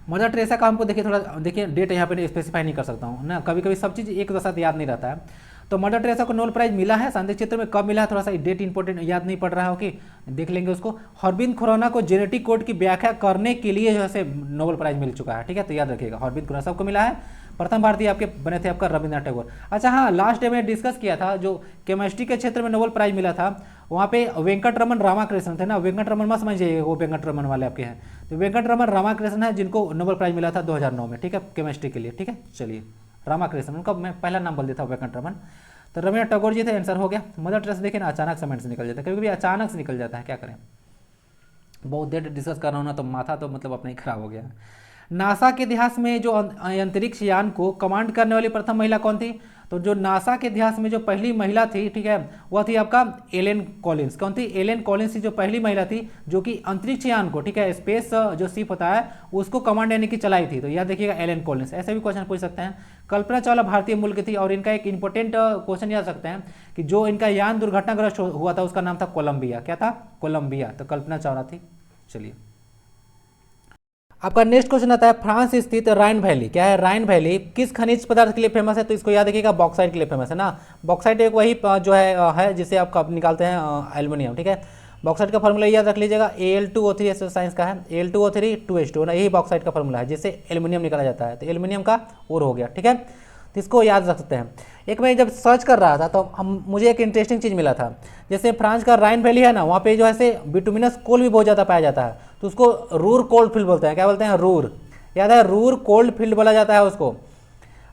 मदर टेरेसा का हमको देखिए थोड़ा देखिए डेट यहाँ पे स्पेसिफाई नहीं कर सकता हूँ ना, कभी कभी सब चीज़ एक साथ याद नहीं रहता है। तो मदर टेरेसा को नोबेल प्राइज मिला है शांति क्षेत्र में, कब मिला है थोड़ा सा डेट इंपॉर्टेंट याद नहीं पड़ रहा है, ओके देख लेंगे उसको। अरविंद खुराना को जेनेटिक कोड की व्याख्या करने के लिए जो है नोबेल प्राइज मिल चुका है, ठीक है, तो याद रखिएगा अरविंद खुराना सबको मिला है। प्रथम भारतीय आपके बने थे आपका रविंद्रनाथ टैगोर। अच्छा हाँ, लास्ट डे में डिस्कस किया था जो केमिस्ट्री के क्षेत्र में नोबेल प्राइज मिला था, वहाँ पे वेंकटरमन रामाकृष्णन थे ना, वेंकटरमन मत समझिए वो वेंकटरमन वाले आपके हैं, तो वेंकटरमन रामाकृष्णन है जिनको नोबेल प्राइज मिला था 2009 में, ठीक है, केमिस्ट्री के लिए, ठीक है। चलिए रामाकृष्णन, उनका मैं पहला नाम बोल देता हूँ वेंकटरमन। तो रविंद्रनाथ टैगोर जी थे, आंसर हो गया। मदर टेरेसा देखिए ना अचानक से माइंड से निकल जाता है, कभी कभी अचानक से निकल जाता है, क्या करें, बहुत देर डिस्कस कर रहा हूँ ना तो माथा तो मतलब अपना ही खराब हो गया। नासा के इतिहास में जो अंतरिक्ष यान को कमांड करने वाली प्रथम महिला कौन थी? तो जो नासा के इतिहास में जो पहली महिला थी, ठीक है, वह थी आपका एलेन कॉलिंस। कौन थी? एलेन कॉलिंस थी जो पहली महिला थी जो कि अंतरिक्ष यान को, ठीक है, स्पेस जो शिप होता है उसको कमांड यानी कि चलाई थी। तो याद देखिएगा एलेन कॉलिंस। ऐसे भी क्वेश्चन पूछ सकते हैं। कल्पना चावला भारतीय मूल की थी और इनका एक इंपॉर्टेंट क्वेश्चन याद सकते हैं कि जो इनका यान दुर्घटनाग्रस्त हुआ था उसका नाम था कोलंबिया। क्या था? कोलंबिया। तो कल्पना चावला थी। चलिए आपका नेक्स्ट क्वेश्चन आता है, फ्रांस स्थित राइन वैली, क्या है राइन वैली, किस खनिज पदार्थ के लिए फेमस है? तो इसको याद रखिएगा बॉक्साइट के लिए फेमस है ना। बॉक्साइट एक वही जो है जिसे आप निकालते हैं एल्युमिनियम, ठीक है। बॉक्साइट का फॉर्मूला याद रख लीजिएगा, Al2O3 ऐसे साइंस का है, Al2O3 2H2 ना, यही बॉक्साइट का फॉर्मूला है जिससे एल्युमिनियम निकाला जाता है। तो एल्युमिनियम का और हो गया, ठीक है, तो इसको याद रख सकते हैं। एक मैं जब सर्च कर रहा था तो मुझे एक इंटरेस्टिंग चीज़ मिला था, जैसे फ्रांस का राइन वैली है ना, वहाँ पे जो है बिटुमिनस कोल भी बहुत ज़्यादा पाया जाता है, तो उसको रूर कोल्ड फील्ड बोलते हैं। क्या बोलते हैं? रूर। याद है, रूर कोल्ड फील्ड बोला जाता है उसको।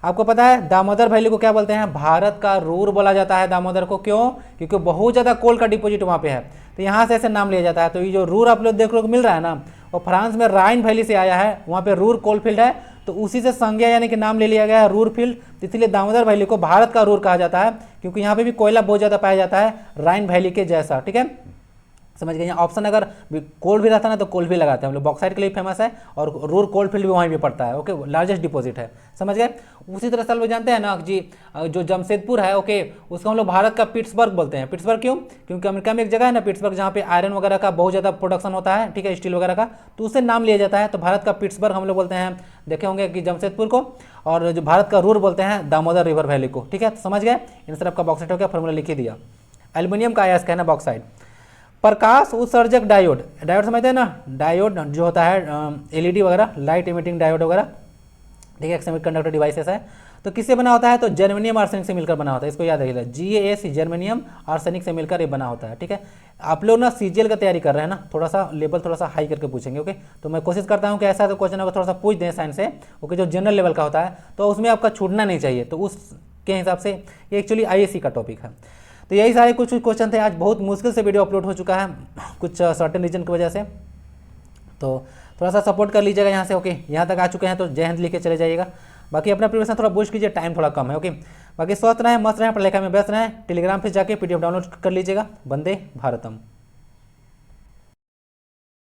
आपको पता है दामोदर वैली को क्या बोलते हैं? भारत का रूर बोला जाता है दामोदर को। क्यों? क्योंकि बहुत ज़्यादा कोल का डिपोजिट वहाँ पे है, तो यहाँ से ऐसे नाम लिया जाता है। तो ये जो रूर आप लोग देखने को मिल रहा है ना, वो फ्रांस में राइन वैली से आया है, वहाँ पे रूर कोल फील्ड है, तो उसी से संज्ञा यानी कि नाम ले लिया गया है रूर फील्ड। तो इसलिए दामोदर वैली को भारत का रूर कहा जाता है, क्योंकि यहाँ पे भी कोयला बहुत ज़्यादा पाया जाता है राइन वैली के जैसा, ठीक है, समझ गए। यहाँ ऑप्शन अगर कोल भी रहता ना तो कोल भी लगाते हैं हम लोग। बॉक्साइट के लिए फेमस है और रूर कोल फील्ड भी वहीं भी पड़ता है, ओके, लार्जेस्ट डिपॉजिट है, समझ गए। उसी तरह से लोग जानते हैं ना जी, जो जमशेदपुर है, ओके, उसको हम लोग भारत का पिट्सबर्ग बोलते हैं। पिट्सबर्ग क्यों? क्योंकि अमेरिका में एक जगह है ना पिट्सबर्ग, जहाँ पे आयरन वगैरह का बहुत ज़्यादा प्रोडक्शन होता है, ठीक है, स्टील वगैरह का, तो उससे नाम लिया जाता है। तो भारत का पिट्सबर्ग हम लोग बोलते हैं, देखे होंगे कि जमशेदपुर को, और जो भारत का रूर बोलते हैं दामोदर रिवर वैली को, ठीक है, समझ गए। इन सर आपका बॉक्साइट हो गया, फॉर्मूला लिख ही दिया। एल्युमिनियम का अयस्क है ना बॉक्साइट। प्रकाश उत्सर्जक डायोड, डायोड समझते हैं ना, डायोड जो होता है एलईडी वगैरह, लाइट इमिटिंग डायोड वगैरह, ठीक है, सेमीकंडक्टर डिवाइसेस है। तो किससे बना होता है? तो जर्मेनियम आर्सेनिक से मिलकर बना होता है, इसको याद रखिएगा, GaAs जर्मेनियम आर्सेनिक से मिलकर ये बना होता है, ठीक है। आप लोग ना CGL का तैयारी कर रहे हैं ना, थोड़ा सा लेवल थोड़ा सा हाई करके पूछेंगे, ओके, तो मैं कोशिश करता हूँ कि ऐसा तो क्वेश्चन अगर थोड़ा सा पूछ दें साइंस से, ओके, जो जनरल लेवल का होता है, तो उसमें आपका छूटना नहीं चाहिए, तो उसके हिसाब से ये एक्चुअली IAC का टॉपिक है। तो यही सारे कुछ क्वेश्चन थे। आज बहुत मुश्किल से वीडियो अपलोड हो चुका है कुछ सर्टेन रीजन की वजह से, तो थोड़ा सा सपोर्ट कर लीजिएगा यहाँ से, ओके। यहाँ तक आ चुके हैं तो जय हिंद लिख के चले जाइएगा। बाकी अपना प्रिपरेशन थोड़ा बूस्ट कीजिए, टाइम थोड़ा कम है, ओके। बाकी स्वस्थ रहें, मस्त रहें, पढ़ाई में व्यस्त रहें। टेलीग्राम पे जाके PDF डाउनलोड कर लीजिएगा। वंदे भारतम।